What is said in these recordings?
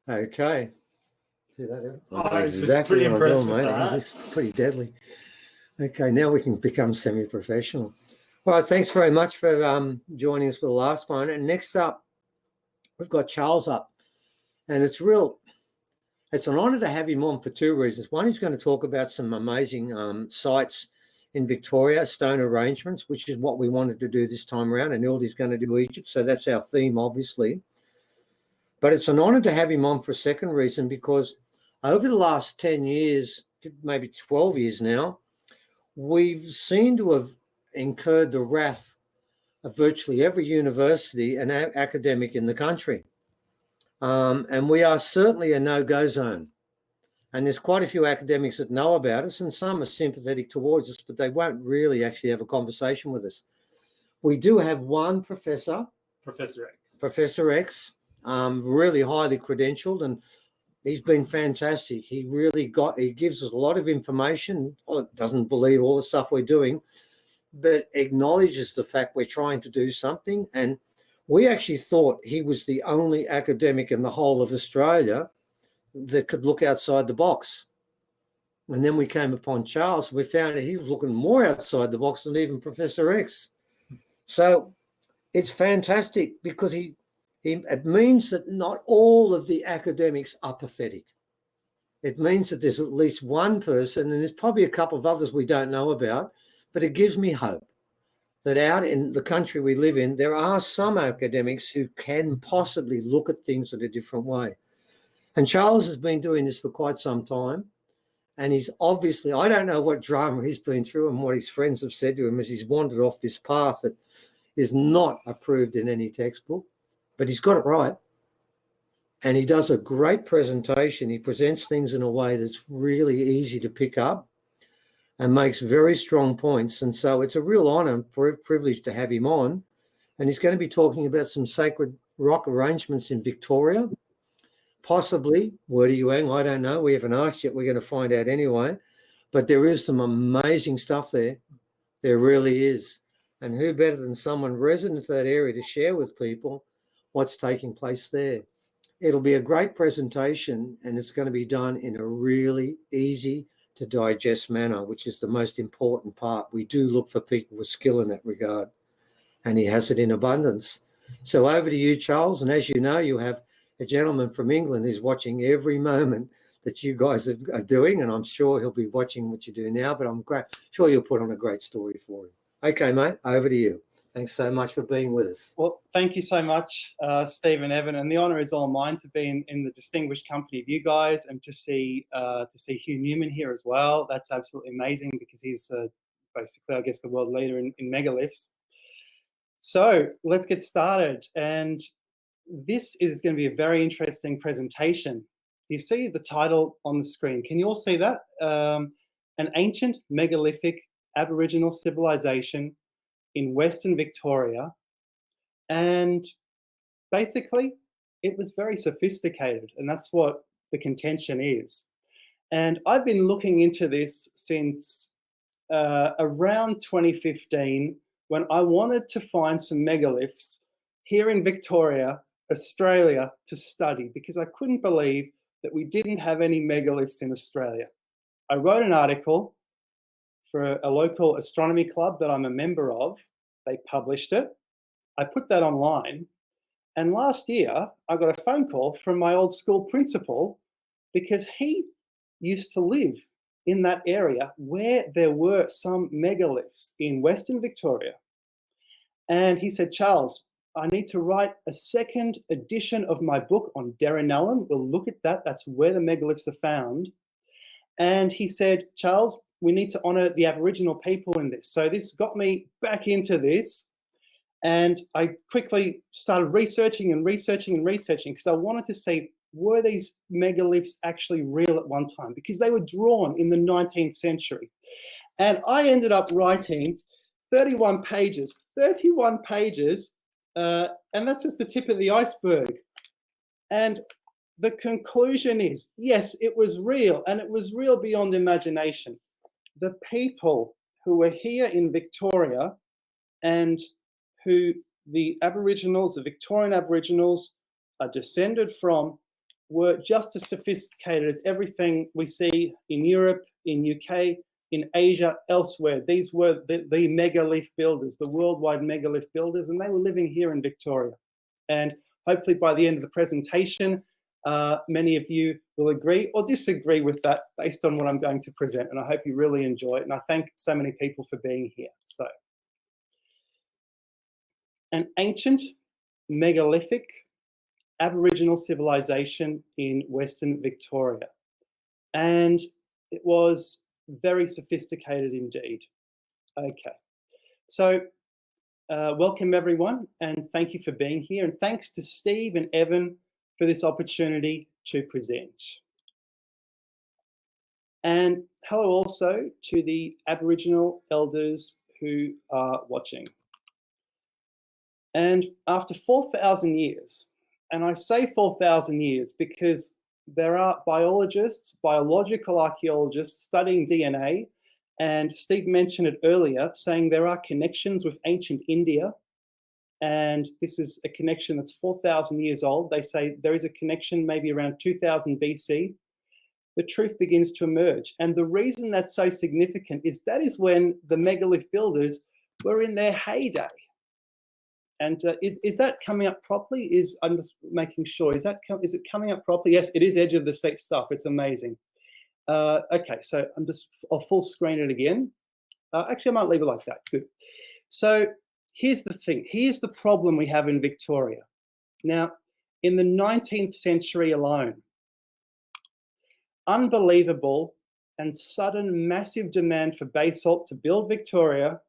Okay. See that? Evan? I was Exactly pretty what I'm impressed doing, with mate. that. It's pretty deadly. Okay, now we can become semi-professional. All right, thanks very much for joining us for the last one. And next up, we've got Charles up. And it's an honour to have him on for two reasons. One, he's going to talk about some amazing sites in Victoria, stone arrangements, which is what we wanted to do this time around. And Ildy's going to do Egypt, so that's our theme, obviously. But it's an honour to have him on for a second reason, because over the last 10 years, maybe 12 years now, we've seemed to have incurred the wrath of virtually every university and academic in the country. And we are certainly a no-go zone. And there's quite a few academics that know about us, and some are sympathetic towards us, but they won't really actually have a conversation with us. We do have one professor, Professor X, really highly credentialed, and he's been fantastic. He gives us a lot of information. Doesn't believe all the stuff we're doing, but acknowledges the fact we're trying to do something. And we actually thought he was the only academic in the whole of Australia that could look outside the box. And then we came upon Charles. We found that he was looking more outside the box than even Professor X. So it's fantastic, because it means that not all of the academics are pathetic. It means that there's at least one person, and there's probably a couple of others we don't know about, but it gives me hope that out in the country we live in, there are some academics who can possibly look at things in a different way. And Charles has been doing this for quite some time. And he's obviously, I don't know what drama he's been through and what his friends have said to him as he's wandered off this path that is not approved in any textbook, but he's got it right. And he does a great presentation. He presents things in a way that's really easy to pick up and makes very strong points. And so it's a real honour and privilege to have him on. And he's going to be talking about some sacred rock arrangements in Victoria, possibly Wurdi I don't know. We haven't asked yet. We're going to find out anyway. But there is some amazing stuff there. There really is. And who better than someone resident of that area to share with people what's taking place there? It'll be a great presentation, and it's going to be done in a really easy to digest manner, which is the most important part. We do look for people with skill in that regard, and he has it in abundance. So over to you, Charles. And as you know, you have a gentleman from England who's watching every moment that you guys are doing, and I'm sure he'll be watching what you do now, but I'm sure you'll put on a great story for him. Okay, mate, over to you. Thanks so much for being with us. Well, thank you so much, Steve and Evan, and the honour is all mine to be in the distinguished company of you guys, and to see Hugh Newman here as well. That's absolutely amazing, because he's basically, I guess, the world leader in megaliths. So let's get started, and this is going to be a very interesting presentation. Do you see the title on the screen? Can you all see that? An ancient megalithic Aboriginal civilization in Western Victoria. And basically, it was very sophisticated, and that's what the contention is. And I've been looking into this since around 2015, when I wanted to find some megaliths here in Victoria, Australia, to study, because I couldn't believe that we didn't have any megaliths in Australia. I wrote an article for a local astronomy club that I'm a member of. They published it. I put that online. And last year, I got a phone call from my old school principal, because he used to live in that area where there were some megaliths in Western Victoria. And he said, Charles, I need to write a second edition of my book on Derrinallum. We'll look at that. That's where the megaliths are found. And he said, Charles, we need to honour the Aboriginal people in this. So this got me back into this. And I quickly started researching, because I wanted to see, were these megaliths actually real at one time? Because they were drawn in the 19th century. And I ended up writing 31 pages, and that's just the tip of the iceberg. And the conclusion is, yes, it was real, and it was real beyond imagination. The people who were here in Victoria, and who the Aboriginals, the Victorian Aboriginals, are descended from, were just as sophisticated as everything we see in Europe, in UK, in Asia, elsewhere. These were the megalith builders, the worldwide megalith builders, and they were living here in Victoria. And hopefully by the end of the presentation, many of you will agree or disagree with that based on what I'm going to present. And I hope you really enjoy it. And I thank so many people for being here. So, an ancient megalithic Aboriginal civilization in Western Victoria. And it was very sophisticated indeed. Okay, so welcome everyone, and thank you for being here. And thanks to Steve and Evan for this opportunity to present. And hello also to the Aboriginal elders who are watching. And after 4,000 years, and I say 4,000 years because there are biologists, biological archaeologists studying DNA, and Steve mentioned it earlier, saying there are connections with ancient India, and this is a connection that's 4,000 years old. They say there is a connection maybe around 2000 BC. The truth begins to emerge. And the reason that's so significant is that is when the megalith builders were in their heyday. And is that coming up properly? I'm just making sure. Is it coming up properly? Yes, it is edge of the seat stuff. It's amazing. Okay, so I'll full screen it again. Actually, I might leave it like that. Good. So here's the thing. Here's the problem we have in Victoria. Now, in the 19th century alone, unbelievable and sudden massive demand for basalt to build Victoria,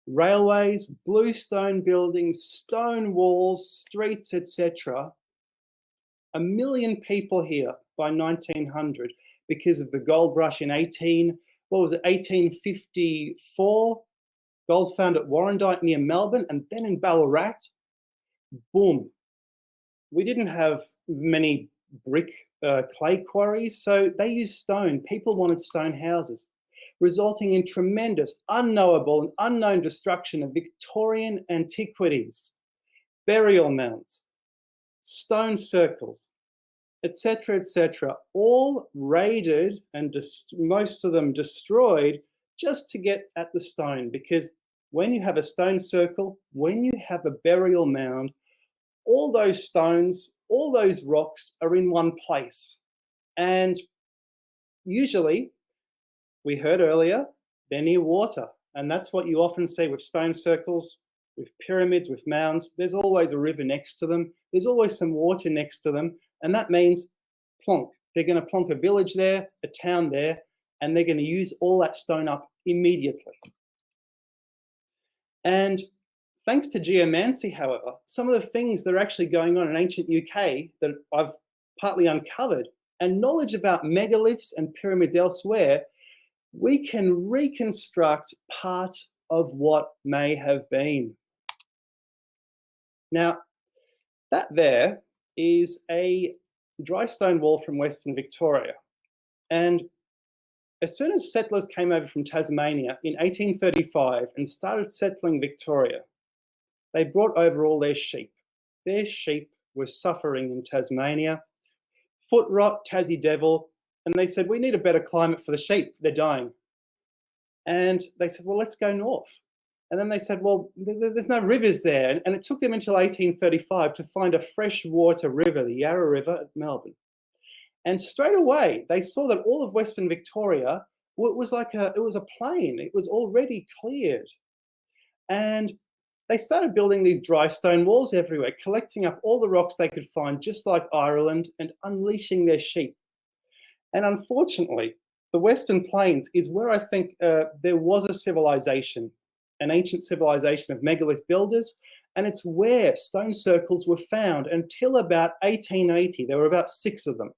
railways, bluestone buildings, stone walls, streets, etc. 1 million people here by 1900 because of the gold rush in 1854. Gold found at Warrandyte near Melbourne, and then in Ballarat, boom. We didn't have many brick clay quarries, so they used stone. People wanted stone houses, resulting in tremendous, unknowable and unknown destruction of Victorian antiquities, burial mounds, stone circles, etc., etc., all raided and most of them destroyed just to get at the stone. Because when you have a stone circle, when you have a burial mound, all those stones, all those rocks are in one place. And usually, we heard earlier, they're near water. And that's what you often see with stone circles, with pyramids, with mounds. There's always a river next to them. There's always some water next to them. And that means plonk. They're going to plonk a village there, a town there, and they're going to use all that stone up immediately. And thanks to geomancy, however, some of the things that are actually going on in ancient UK that I've partly uncovered, and knowledge about megaliths and pyramids elsewhere, we can reconstruct part of what may have been. Now, that there is a dry stone wall from Western Victoria. And as soon as settlers came over from Tasmania in 1835 and started settling Victoria, they brought over all their sheep. Their sheep were suffering in Tasmania, foot rot, Tassie devil, and they said, we need a better climate for the sheep, they're dying. And they said, well, let's go north. And then they said, well, there's no rivers there. And it took them until 1835 to find a freshwater river, the Yarra River at Melbourne. And straight away, they saw that all of Western Victoria was it was a plain. It was already cleared. And they started building these dry stone walls everywhere, collecting up all the rocks they could find, just like Ireland, and unleashing their sheep. And unfortunately, the Western Plains is where I think there was a civilization, an ancient civilization of megalith builders, and it's where stone circles were found until about 1880. There were about 6 of them.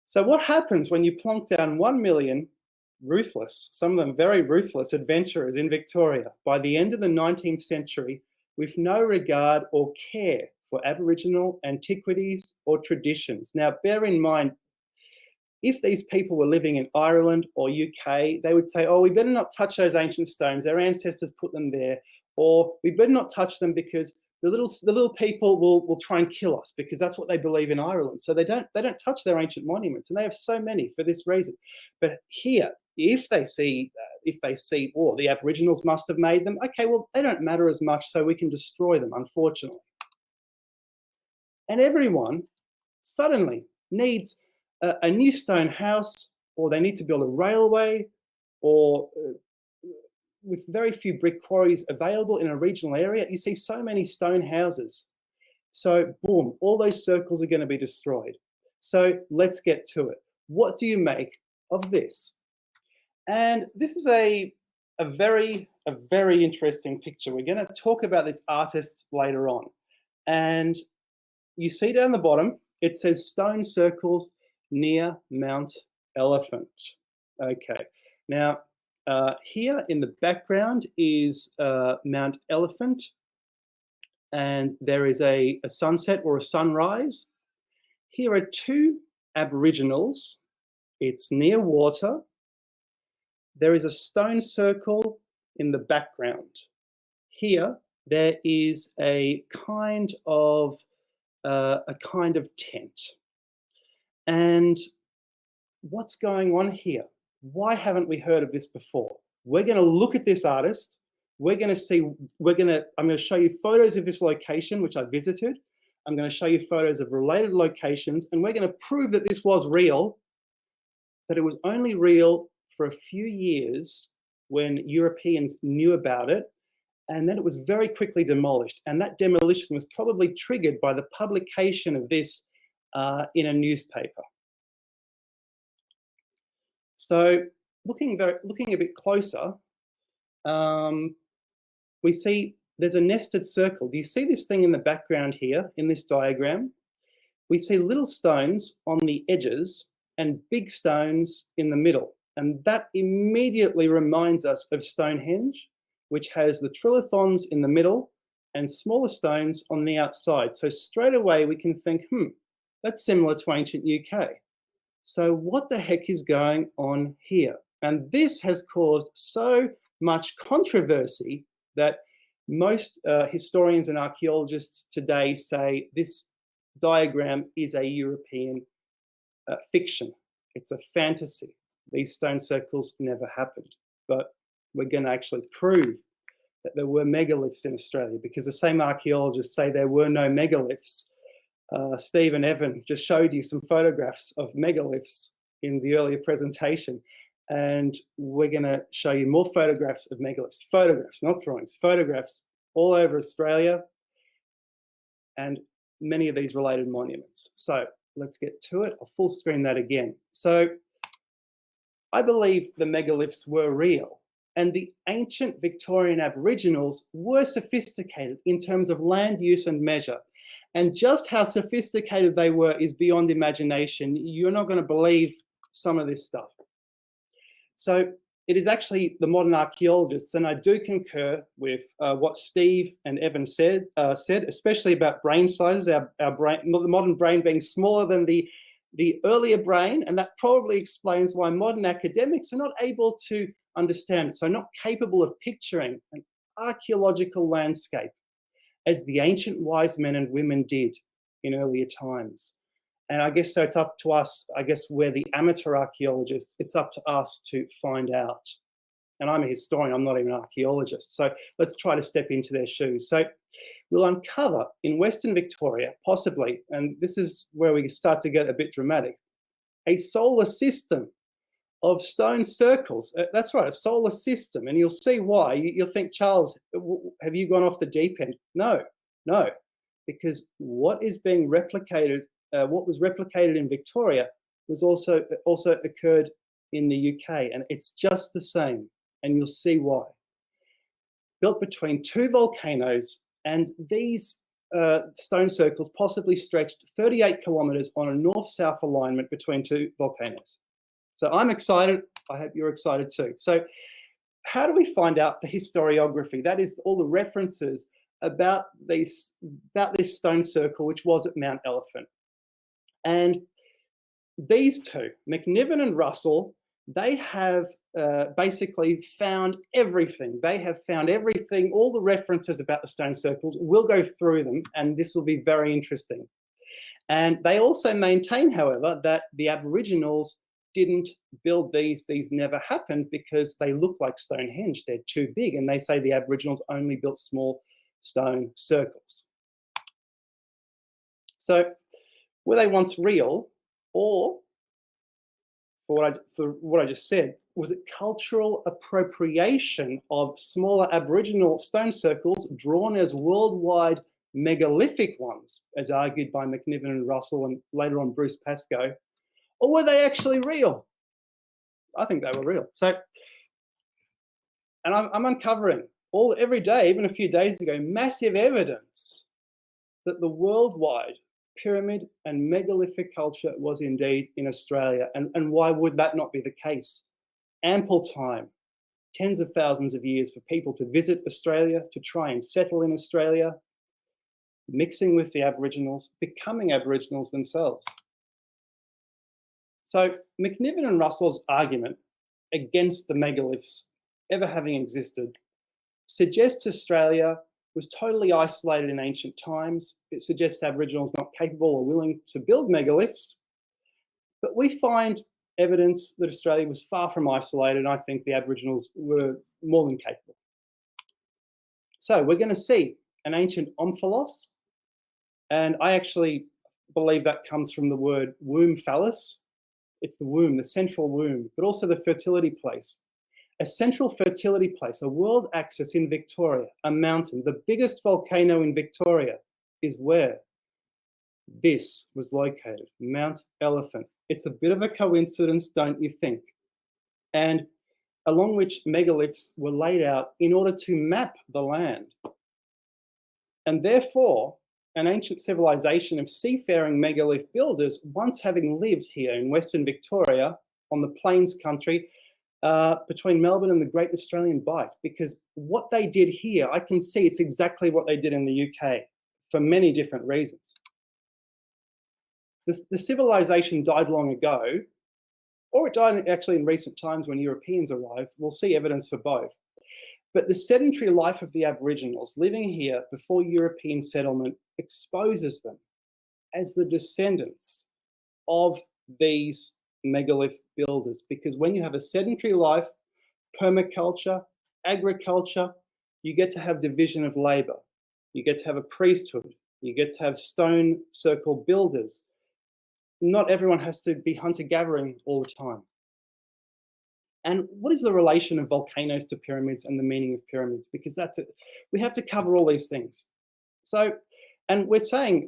So what happens when you plonk down 1 million ruthless, some of them very ruthless adventurers in Victoria by the end of the 19th century with no regard or care for Aboriginal antiquities or traditions? Now, bear in mind, if these people were living in Ireland or UK, they would say, oh, we better not touch those ancient stones. Their ancestors put them there. Or we better not touch them because the little people will try and kill us because that's what they believe in Ireland. So they don't touch their ancient monuments, and they have so many for this reason. But here, if they see, oh, the Aboriginals must have made them. Okay, well, they don't matter as much, so we can destroy them, unfortunately. And everyone suddenly needs a new stone house, or they need to build a railway, or with very few brick quarries available in a regional area, you see so many stone houses. So boom, all those circles are going to be destroyed. So let's get to it. What do you make of this? And this is a very interesting picture. We're going to talk about this artist later on. And you see down the bottom, it says stone circles near Mount Elephant. Okay, now here in the background is Mount Elephant, and there is a sunset or a sunrise. Here are two Aboriginals. It's near water. There is a stone circle in the background. Here, there is a kind of tent. And what's going on here? Why haven't we heard of this before? We're going to look at this artist. We're going to see, I'm going to show you photos of this location, which I visited. I'm going to show you photos of related locations, and we're going to prove that this was real, that it was only real for a few years when Europeans knew about it, and then it was very quickly demolished. And that demolition was probably triggered by the publication of this in a newspaper. So looking a bit closer, we see there's a nested circle. Do you see this thing in the background here in this diagram? We see little stones on the edges and big stones in the middle. And that immediately reminds us of Stonehenge, which has the trilithons in the middle and smaller stones on the outside. So straight away we can think, that's similar to ancient UK. So what the heck is going on here? And this has caused so much controversy that most historians and archaeologists today say this diagram is a European fiction. It's a fantasy. These stone circles never happened. But we're going to actually prove that there were megaliths in Australia, because the same archaeologists say there were no megaliths. Steve and Evan just showed you some photographs of megaliths in the earlier presentation, and we're going to show you more photographs of megaliths. Photographs, not drawings, photographs all over Australia, and many of these related monuments. So let's get to it. I'll full screen that again. So I believe the megaliths were real, and the ancient Victorian Aboriginals were sophisticated in terms of land use and measure. And just how sophisticated they were is beyond imagination. You're not going to believe some of this stuff. So it is actually the modern archaeologists, and I do concur with what Steve and Evan said, especially about brain sizes, our brain, the modern brain being smaller than the earlier brain, and that probably explains why modern academics are not able to understand, so not capable of picturing an archaeological landscape as the ancient wise men and women did in earlier times. And I guess so it's up to us, I guess we're the amateur archaeologists, it's up to us to find out. And I'm a historian, I'm not even an archaeologist. So let's try to step into their shoes. So we'll uncover in Western Victoria, possibly, and this is where we start to get a bit dramatic, a solar system of stone circles. That's right, a solar system. And you'll see why. You'll think, Charles, have you gone off the deep end? No, because what is being replicated, what was replicated in Victoria was also occurred in the UK, and it's just the same, and you'll see why. Built between two volcanoes, and these stone circles possibly stretched 38 kilometers on a north-south alignment between two volcanoes. So I'm excited. I hope you're excited too. So how do we find out the historiography? That is all the references about this stone circle, which was at Mount Elephant. And these two, McNiven and Russell, they have basically found everything. They have found everything, all the references about the stone circles. We'll go through them, and this will be very interesting. And they also maintain, however, that the Aboriginals didn't build these never happened because they look like Stonehenge. They're too big, and they say the Aboriginals only built small stone circles. So were they once real, or for what I just said, was it cultural appropriation of smaller Aboriginal stone circles drawn as worldwide megalithic ones, as argued by McNiven and Russell and later on Bruce Pascoe, or were they actually real? I think they were real. So, and I'm uncovering every day, even a few days ago, massive evidence that the worldwide pyramid and megalithic culture was indeed in Australia. And why would that not be the case? Ample time, tens of thousands of years for people to visit Australia, to try and settle in Australia, mixing with the Aboriginals, becoming Aboriginals themselves. So McNiven and Russell's argument against the megaliths ever having existed suggests Australia was totally isolated in ancient times. It suggests Aboriginals not capable or willing to build megaliths. But we find evidence that Australia was far from isolated, and I think the Aboriginals were more than capable. So we're going to see an ancient omphalos, and I actually believe that comes from the word womb phallus. It's the womb, the central womb, but also the fertility place. A central fertility place, a world axis in Victoria, a mountain, the biggest volcano in Victoria is where this was located, Mount Elephant. It's a bit of a coincidence, don't you think? And along which megaliths were laid out in order to map the land. And therefore, an ancient civilization of seafaring megalith builders, once having lived here in Western Victoria on the plains country, between Melbourne and the Great Australian Bight, because what they did here, I can see it's exactly what they did in the UK for many different reasons. The civilization died long ago, or it died actually in recent times when Europeans arrived. We'll see evidence for both. But the sedentary life of the Aboriginals living here before European settlement exposes them as the descendants of these megalith builders, because when you have a sedentary life, permaculture, agriculture, you get to have division of labor, you get to have a priesthood, you get to have stone circle builders. Not everyone has to be hunter-gathering all the time. And what is the relation of volcanoes to pyramids and the meaning of pyramids? Because that's it. We have to cover all these things. So, and we're saying,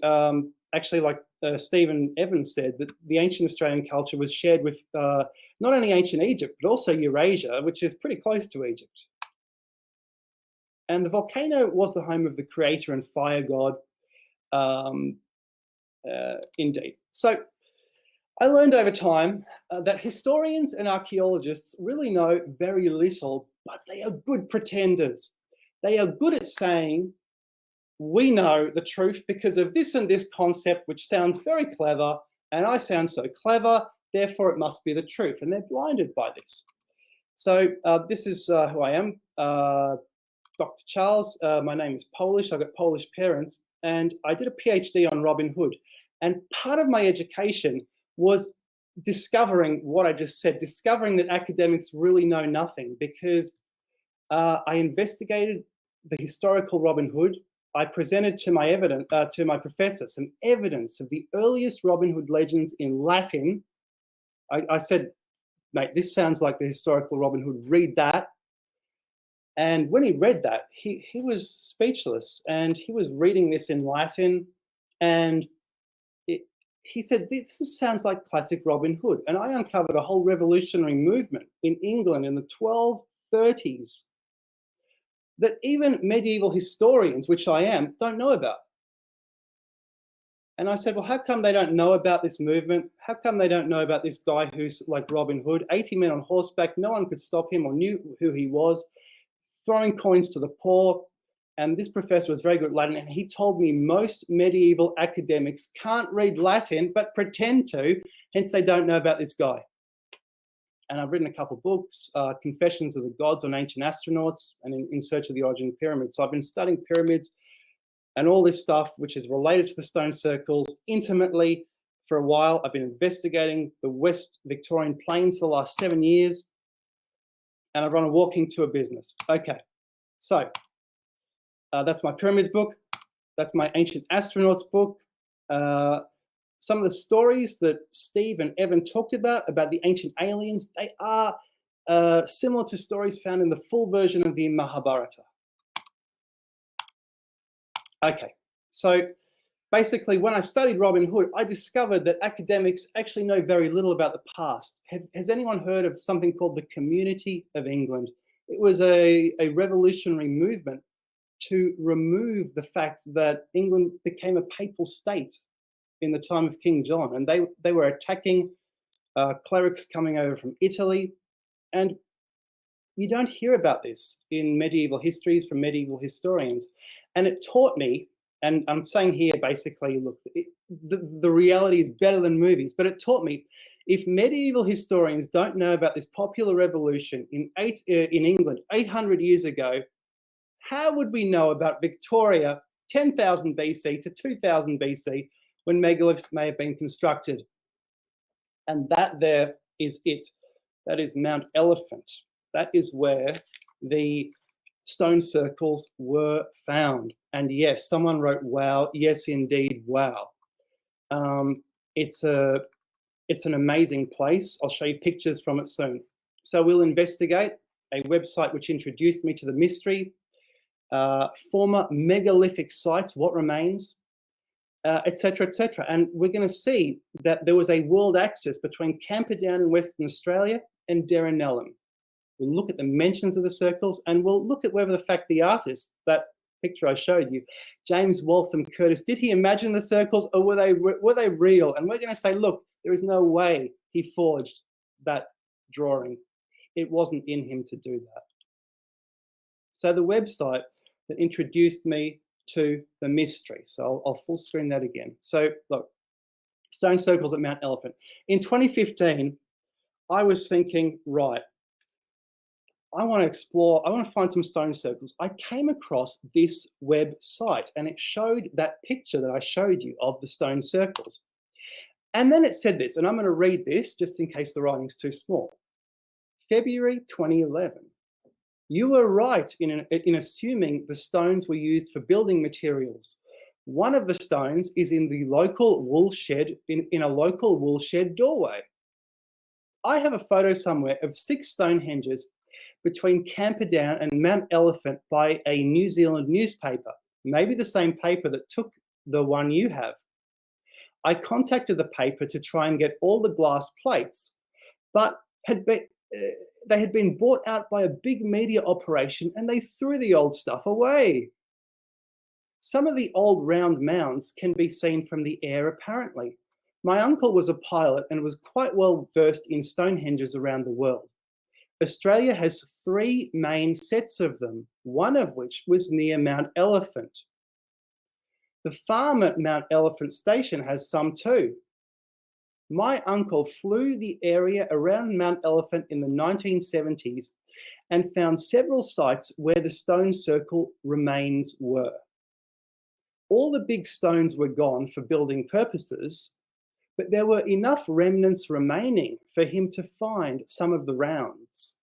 actually, like Stephen Evans said, that the ancient Australian culture was shared with not only ancient Egypt, but also Eurasia, which is pretty close to Egypt. And the volcano was the home of the creator and fire god, indeed. So I learned over time that historians and archaeologists really know very little, but they are good pretenders. They are good at saying, we know the truth because of this and this concept, which sounds very clever, and I sound so clever, therefore it must be the truth. And they're blinded by this. So this is who I am, Dr. Charles. My name is Polish. I've got Polish parents, and I did a PhD on Robin Hood. And part of my education was discovering what I just said, discovering that academics really know nothing, because I investigated the historical Robin Hood. I presented to my professor some evidence of the earliest Robin Hood legends in Latin. I said, mate, this sounds like the historical Robin Hood, read that. And when he read that, he was speechless, and he was reading this in Latin, and he said, this sounds like classic Robin Hood. And I uncovered a whole revolutionary movement in England in the 1230s that even medieval historians, which I am, don't know about. And I said, well, how come they don't know about this movement? How come they don't know about this guy who's like Robin Hood, 80 men on horseback, no one could stop him or knew who he was, throwing coins to the poor. And this professor was very good at Latin, and he told me most medieval academics can't read Latin, but pretend to, hence they don't know about this guy. and I've written a couple of books, Confessions of the Gods on Ancient Astronauts and In Search of the Origin of Pyramids. So I've been studying pyramids and all this stuff, which is related to the stone circles intimately for a while. I've been investigating the West Victorian Plains for the last 7 years, and I run a walking tour business. Okay, so that's my pyramids book. That's my ancient astronauts book. Some of the stories that Steve and Evan talked about the ancient aliens, they are similar to stories found in the full version of the Mahabharata. Okay, so basically when I studied Robin Hood, I discovered that academics actually know very little about the past. Has anyone heard of something called the Community of England? It was a revolutionary movement to remove the fact that England became a papal state in the time of King John, and they were attacking clerics coming over from Italy. And you don't hear about this in medieval histories from medieval historians. And it taught me, and I'm saying here basically, look, the reality is better than movies, but it taught me if medieval historians don't know about this popular revolution in England 800 years ago, how would we know about Victoria 10,000 BC to 2000 BC when megaliths may have been constructed? And that there is it. That is Mount Elephant. That is where the stone circles were found. And yes, someone wrote, wow. Yes, indeed, wow. It's an amazing place. I'll show you pictures from it soon. So we'll investigate a website which introduced me to the mystery, former megalithic sites, what remains, etc., etc. And we're going to see that there was a world axis between Camperdown in Western Australia and Derrenellum. We'll look at the mentions of the circles, and we'll look at whether the fact the artist, that picture I showed you, James Waltham Curtis, did he imagine the circles, or were they real? And we're going to say, look, there is no way he forged that drawing. It wasn't in him to do that. So the website that introduced me to the mystery. So I'll full screen that again. So look, stone circles at Mount Elephant. In 2015, I was thinking, right, I want to explore, I want to find some stone circles. I came across this website and it showed that picture that I showed you of the stone circles. And then it said this, and I'm going to read this just in case the writing's too small. February 2011. You were right in assuming the stones were used for building materials. One of the stones is in the local wool shed, in a local wool shed doorway. I have a photo somewhere of 6 Stonehenges between Camperdown and Mount Elephant by a New Zealand newspaper, maybe the same paper that took the one you have. I contacted the paper to try and get all the glass plates, but they had been bought out by a big media operation and they threw the old stuff away. Some of the old round mounds can be seen from the air apparently. My uncle was a pilot and was quite well versed in Stonehenges around the world. Australia has 3 main sets of them, one of which was near Mount Elephant. The farm at Mount Elephant Station has some too. My uncle flew the area around Mount Elephant in the 1970s and found several sites where the stone circle remains were. All the big stones were gone for building purposes, but there were enough remnants remaining for him to find some of the rounds.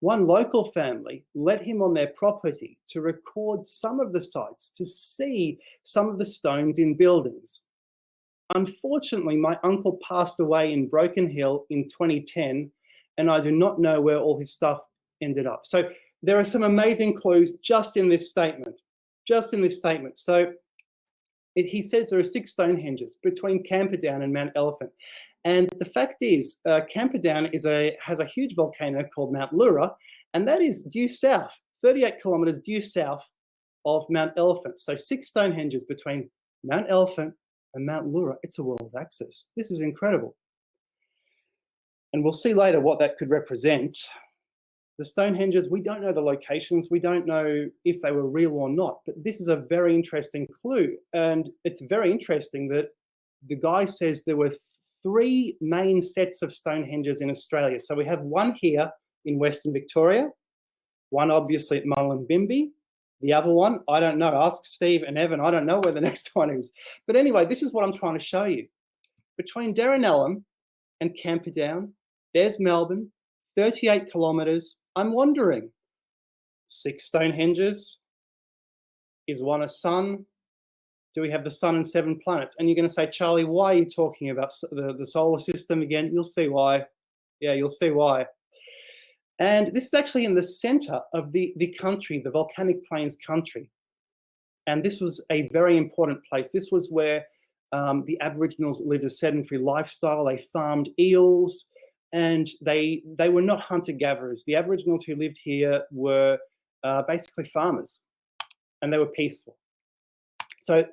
One local family let him on their property to record some of the sites to see some of the stones in buildings. Unfortunately, my uncle passed away in Broken Hill in 2010, and I do not know where all his stuff ended up. So there are some amazing clues just in this statement, So he says there are 6 Stonehenges between Camperdown and Mount Elephant. And the fact is, Camperdown has a huge volcano called Mount Lura, and that is due south, 38 kilometers due south of Mount Elephant. So 6 Stonehenges between Mount Elephant and Mount Lura. It's a world axis. This is incredible. And we'll see later what that could represent. The Stonehenges, we don't know the locations. We don't know if they were real or not, but this is a very interesting clue. And it's very interesting that the guy says there were three main sets of Stonehenges in Australia. So we have one here in Western Victoria, one obviously at Mullumbimby. The other one, I don't know. Ask Steve and Evan. I don't know where the next one is. But anyway, this is what I'm trying to show you. Between Darrenellum and Camperdown, there's Melbourne, 38 kilometres. I'm wondering, 6 Stonehenges? Is one a sun? Do we have the sun and 7 planets? And you're going to say, Charlie, why are you talking about the solar system again? You'll see why. Yeah, you'll see why. And this is actually in the center of the country, the volcanic plains country. And this was a very important place. This was where the Aboriginals lived a sedentary lifestyle. They farmed eels, and they were not hunter-gatherers. The Aboriginals who lived here were basically farmers, and they were peaceful. So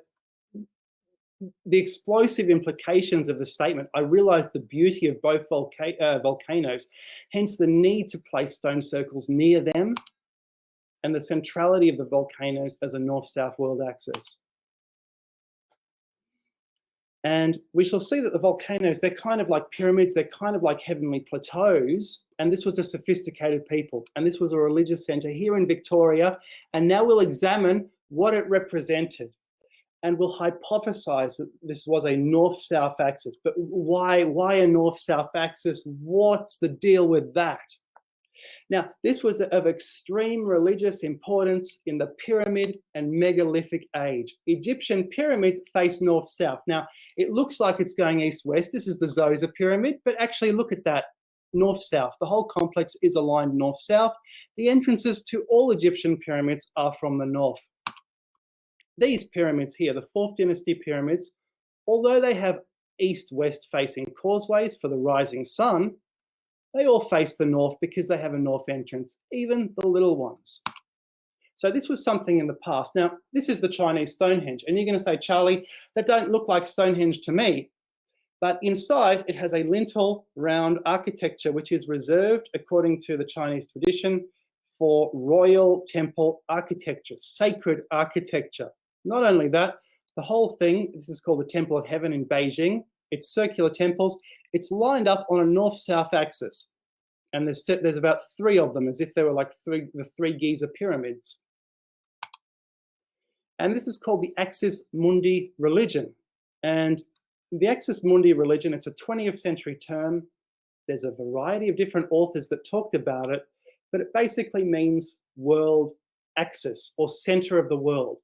the explosive implications of the statement, I realized the beauty of both volcanoes, hence the need to place stone circles near them, and the centrality of the volcanoes as a north-south world axis. And we shall see that the volcanoes, they're kind of like pyramids, they're kind of like heavenly plateaus, and this was a sophisticated people, and this was a religious center here in Victoria, and now we'll examine what it represented. And we'll hypothesize that this was a north-south axis. But why a north-south axis? What's the deal with that? Now, this was of extreme religious importance in the pyramid and megalithic age. Egyptian pyramids face north-south. Now, it looks like it's going east-west. This is the Zoser pyramid, but actually look at that, north-south. The whole complex is aligned north-south. The entrances to all Egyptian pyramids are from the north. These pyramids here, the 4th dynasty pyramids, although they have east-west facing causeways for the rising sun, they all face the north because they have a north entrance, even the little ones. So this was something in the past. Now, this is the Chinese Stonehenge, and you're going to say, Charlie, that don't look like Stonehenge to me. But inside, it has a lintel round architecture, which is reserved, according to the Chinese tradition, for royal temple architecture, sacred architecture. Not only that, the whole thing, this is called the Temple of Heaven in Beijing. It's circular temples. It's lined up on a north-south axis. And there's about 3 of them, as if they were like the 3 Giza pyramids. And this is called the Axis Mundi religion. And the Axis Mundi religion, it's a 20th century term. There's a variety of different authors that talked about it, but it basically means world axis or center of the world.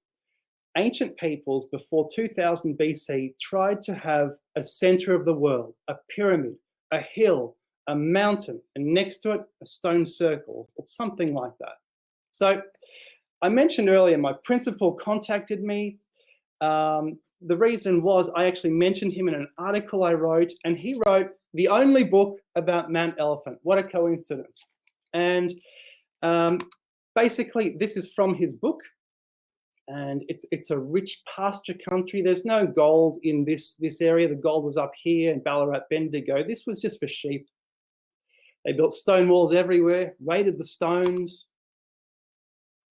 Ancient peoples before 2000 BC tried to have a center of the world, a pyramid, a hill, a mountain, and next to it, a stone circle or something like that. So I mentioned earlier, my principal contacted me. The reason was I actually mentioned him in an article I wrote, and he wrote the only book about Mount Elephant. What a coincidence. And basically, this is from his book. And it's a rich pasture country. There's no gold in this area. The gold was up here in Ballarat, Bendigo. This was just for sheep. They built stone walls everywhere, weighted the stones.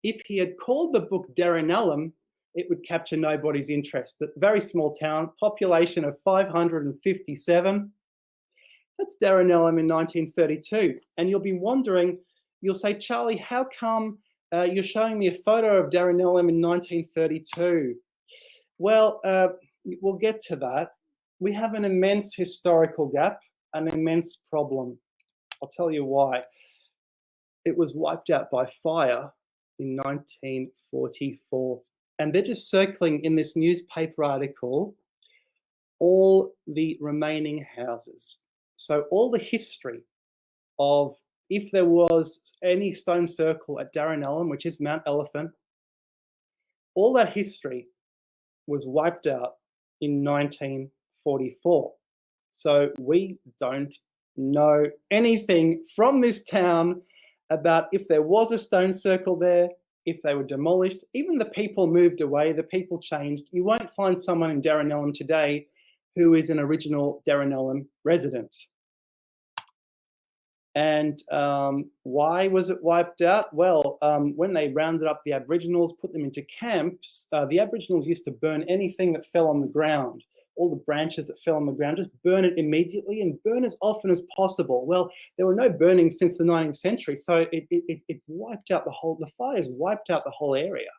If he had called the book Darrenellum, it would capture nobody's interest. The very small town, population of 557. That's Darrenellum in 1932. And you'll be wondering, you'll say, Charlie, how come you're showing me a photo of Darrenellum in 1932. Well, we'll get to that. We have an immense historical gap, an immense problem. I'll tell you why. It was wiped out by fire in 1944. And they're just circling in this newspaper article all the remaining houses. So all the history of if there was any stone circle at Darrenellum, which is Mount Elephant, all that history was wiped out in 1944. So we don't know anything from this town about if there was a stone circle there, if they were demolished. Even the people moved away, the people changed. You won't find someone in Darrenellum today who is an original Darrenellum resident. And why was it wiped out? Well, when they rounded up the Aboriginals, put them into camps, the Aboriginals used to burn anything that fell on the ground. all the branches that fell on the ground, just burn it immediately and burn as often as possible. Well, there were no burnings since the 19th century, so it wiped out the fires wiped out the whole area.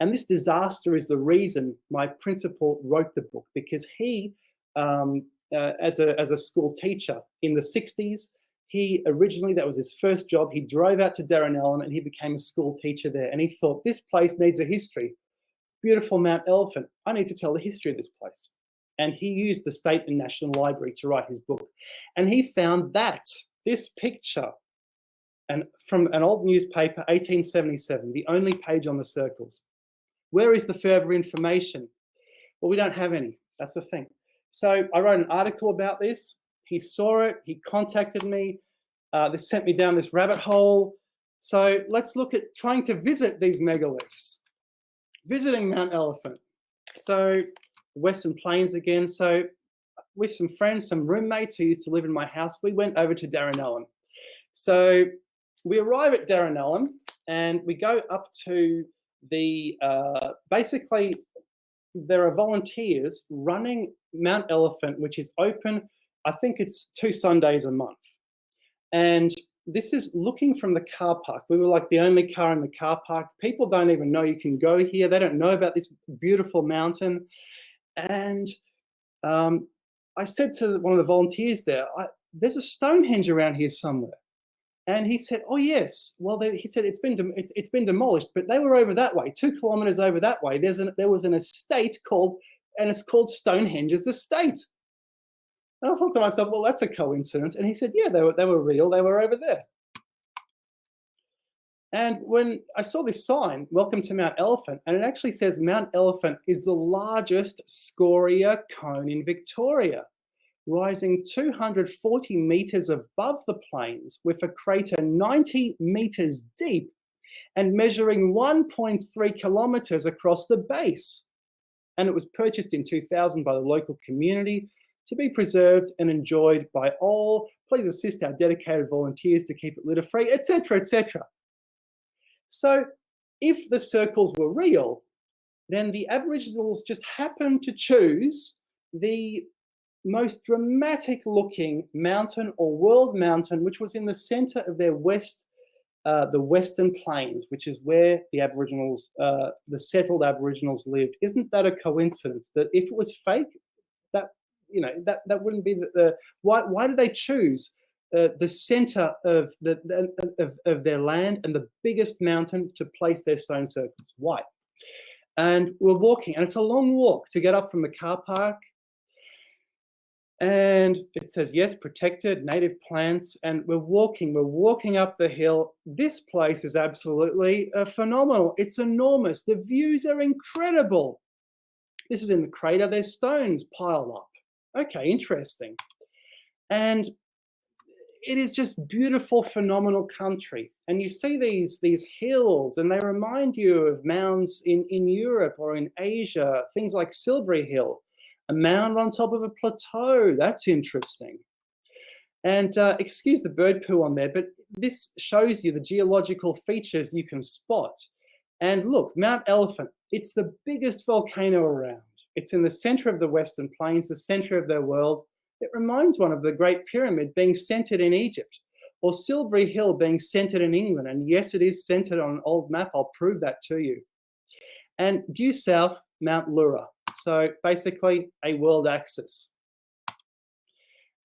And this disaster is the reason my principal wrote the book, because he, as a school teacher in the 60s, he originally, that was his first job. He drove out to Darrenellen and he became a school teacher there. And he thought, this place needs a history. Beautiful Mount Elephant. I need to tell the history of this place. And he used the State and National Library to write his book. And he found that this picture, and from an old newspaper, 1877, the only page on the circles. Where is the further information? Well, we don't have any. That's the thing. So I wrote an article about this. He saw it. He contacted me. This sent me down this rabbit hole. So let's look at trying to visit these megaliths. Visiting Mount Elephant. So Western Plains again. So with some friends, some roommates who used to live in my house, we went over to Darrenellen. So we arrive at Darrenellen and we go up to the, basically there are volunteers running Mount Elephant, which is open, I think it's 2 Sundays a month. And this is looking from the car park. We were like the only car in the car park. People don't even know you can go here. They don't know about this beautiful mountain. And I said to one of the volunteers there, there's a Stonehenge around here somewhere. And he said, oh yes. Well, he said it's been demolished, but they were over that way, 2 kilometers over that way. There was an estate called, and it's called Stonehenge's Estate. And I thought to myself, well, that's a coincidence. And he said, yeah, they were real. They were over there. And when I saw this sign, welcome to Mount Elephant, and it actually says Mount Elephant is the largest scoria cone in Victoria, rising 240 meters above the plains with a crater 90 meters deep and measuring 1.3 kilometers across the base. And it was purchased in 2000 by the local community to be preserved and enjoyed by all. Please assist our dedicated volunteers to keep it litter free, etc., etc. So if the circles were real, then the Aboriginals just happened to choose the most dramatic looking mountain or world mountain, which was in the center of their the Western Plains, which is where the Aboriginals, the settled Aboriginals lived. Isn't that a coincidence that if it was fake, that, you know, that wouldn't be why did they choose the center of of their land and the biggest mountain to place their stone circles? Why? And we're walking, and it's a long walk to get up from the car park. And it says, yes, protected, native plants. And we're walking up the hill. This place is absolutely phenomenal. It's enormous. The views are incredible. This is in the crater. There's stones piled up. Okay, interesting. And it is just beautiful, phenomenal country. And you see these hills, and they remind you of mounds in Europe or in Asia, things like Silbury Hill. A mound on top of a plateau. That's interesting. And excuse the bird poo on there, but this shows you the geological features you can spot. And look, Mount Elephant, it's the biggest volcano around. It's in the center of the Western Plains, the center of their world. It reminds one of the Great Pyramid being centered in Egypt, or Silbury Hill being centered in England. And yes, it is centered on an old map. I'll prove that to you. And due south, Mount Lura. So basically a world axis.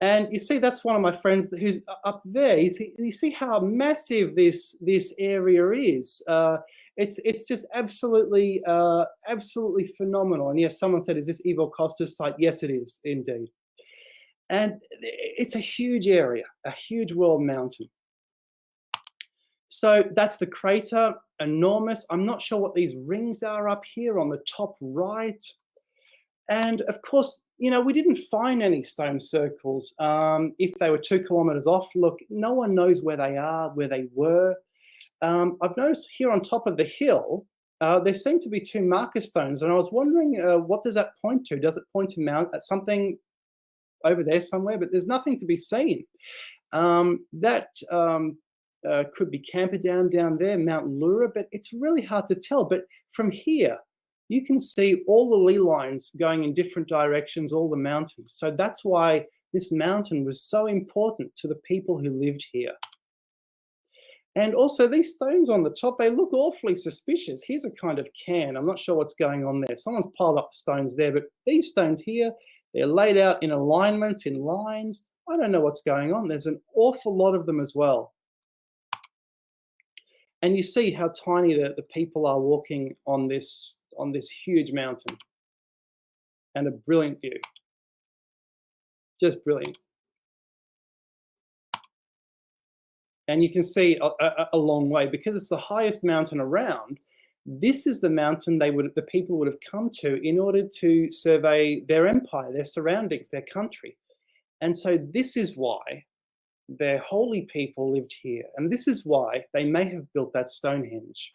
And you see, that's one of my friends who's up there. You see how massive this area is. It's just absolutely phenomenal. And yes, someone said, is this Ivo Costa's site? Yes, it is indeed. And it's a huge area, a huge world mountain. So that's the crater, enormous. I'm not sure what these rings are up here on the top right. And of course, you know, we didn't find any stone circles. If they were 2 kilometers off, look, no one knows where they are, where they were. I've noticed here on top of the hill, there seem to be 2 marker stones. And I was wondering, what does that point to? Does it point to something over there somewhere? But there's nothing to be seen. That could be Camperdown down there, Mount Lura, but it's really hard to tell. But from here, you can see all the ley lines going in different directions, all the mountains. So that's why this mountain was so important to the people who lived here. And also these stones on the top, they look awfully suspicious. Here's a kind of cairn. I'm not sure what's going on there. Someone's piled up stones there, but these stones here, they're laid out in alignments, in lines. I don't know what's going on. There's an awful lot of them as well. And you see how tiny the people are walking on this huge mountain. And a brilliant view. Just brilliant. And you can see a long way, because it's the highest mountain around. This is the mountain the people would have come to in order to survey their empire, their surroundings, their country. And so this is why their holy people lived here. And this is why they may have built that Stonehenge.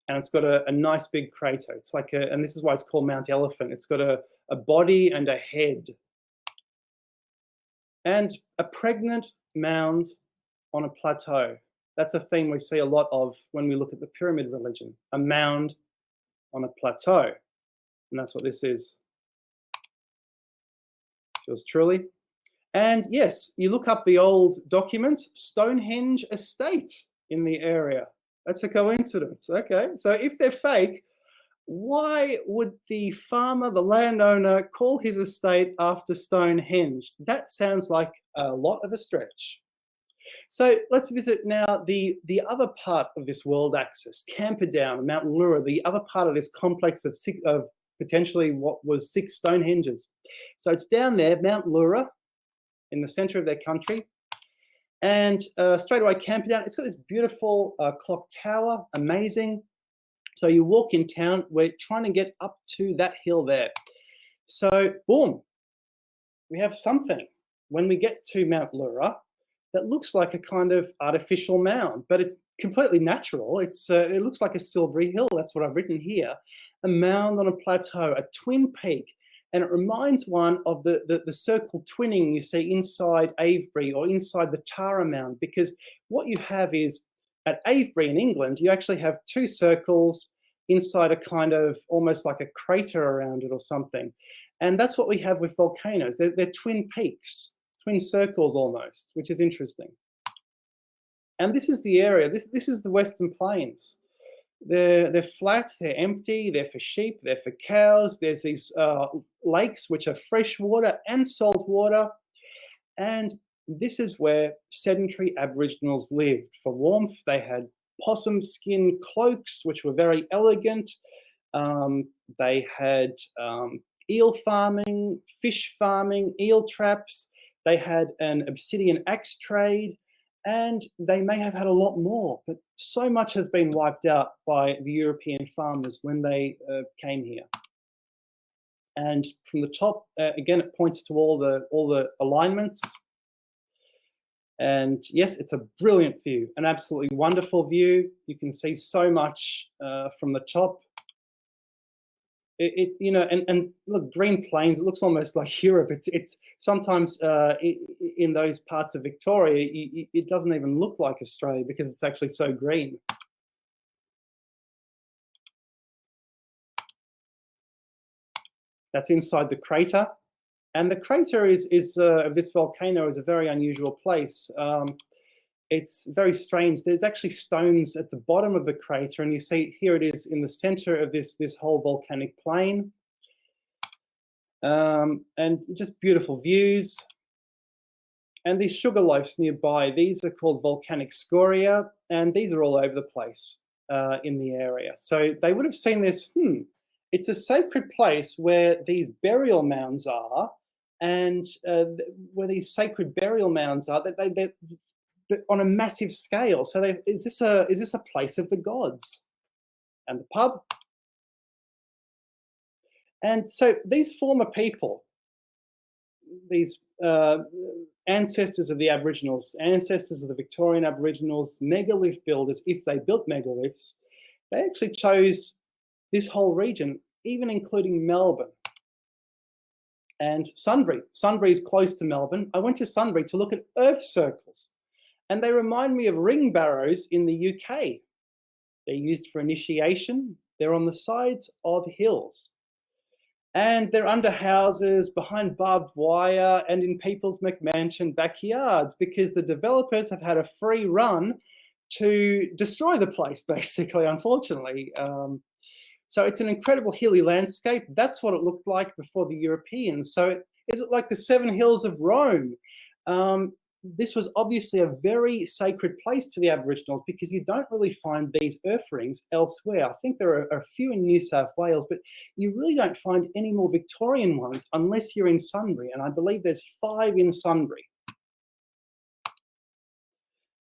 And it's got a nice big crater. It's like and this is why it's called Mount Elephant. It's got a body and a head. And a pregnant mound on a plateau. That's a theme we see a lot of when we look at the pyramid religion. A mound on a plateau. And that's what this is. Yours truly. And yes, you look up the old documents, Stonehenge estate in the area. That's a coincidence. Okay, so if they're fake, why would the farmer, the landowner, call his estate after Stonehenge? That sounds like a lot of a stretch. So let's visit now the other part of this world axis, Camperdown, Mount Lura, the other part of this complex of potentially what was 6 Stonehenges. So it's down there, Mount Lura, in the center of their country. And straight away, Camperdown, it's got this beautiful clock tower, amazing. So you walk in town, we're trying to get up to that hill there. So boom, we have something. When we get to Mount Lura, that looks like a kind of artificial mound, but it's completely natural. It looks like a silvery hill. That's what I've written here. A mound on a plateau, a twin peak. And it reminds one of the circle twinning you see inside Avebury or inside the Tara Mound, because what you have is at Avebury in England, you actually have 2 circles inside a kind of almost like a crater around it or something. And that's what we have with volcanoes. They're twin peaks, twin circles almost, which is interesting. And this is the area, this is the Western Plains. They're flat, they're empty, they're for sheep, they're for cows. There's these lakes which are fresh water and salt water. And this is where sedentary Aboriginals lived. For warmth, they had possum skin cloaks, which were very elegant. They had eel farming, fish farming, eel traps. They had an obsidian axe trade. And they may have had a lot more, but so much has been wiped out by the European farmers when they came here. And from the top, again, it points to all the alignments. And yes, it's a brilliant view, an absolutely wonderful view. You can see so much from the top. You know, and look, Green Plains, it looks almost like Europe. It's sometimes in those parts of Victoria, it doesn't even look like Australia because it's actually so green. That's inside the crater. And the crater of this volcano is a very unusual place. It's very strange. There's actually stones at the bottom of the crater, and you see here it is in the center of this whole volcanic plain. And just beautiful views. And these sugar loafs nearby, these are called volcanic scoria, and these are all over the place in the area. So they would have seen this, it's a sacred place where these burial mounds are, and where these sacred burial mounds are, they're on a massive scale. So is this a place of the gods? And the pub. And so these former people, these ancestors of the Aboriginals, ancestors of the Victorian Aboriginals, megalith builders, if they built megaliths, they actually chose this whole region, even including Melbourne and Sunbury. Sunbury is close to Melbourne. I went to Sunbury to look at earth circles, and they remind me of ring barrows in the UK. They're used for initiation. They're on the sides of hills. And they're under houses, behind barbed wire, and in people's McMansion backyards because the developers have had a free run to destroy the place, basically, unfortunately. So it's an incredible hilly landscape. That's what it looked like before the Europeans. So is it like the Seven Hills of Rome? This was obviously a very sacred place to the Aboriginals because you don't really find these earth rings elsewhere. I think there are a few in New South Wales, but you really don't find any more Victorian ones unless you're in Sunbury. And I believe there's 5 in Sunbury.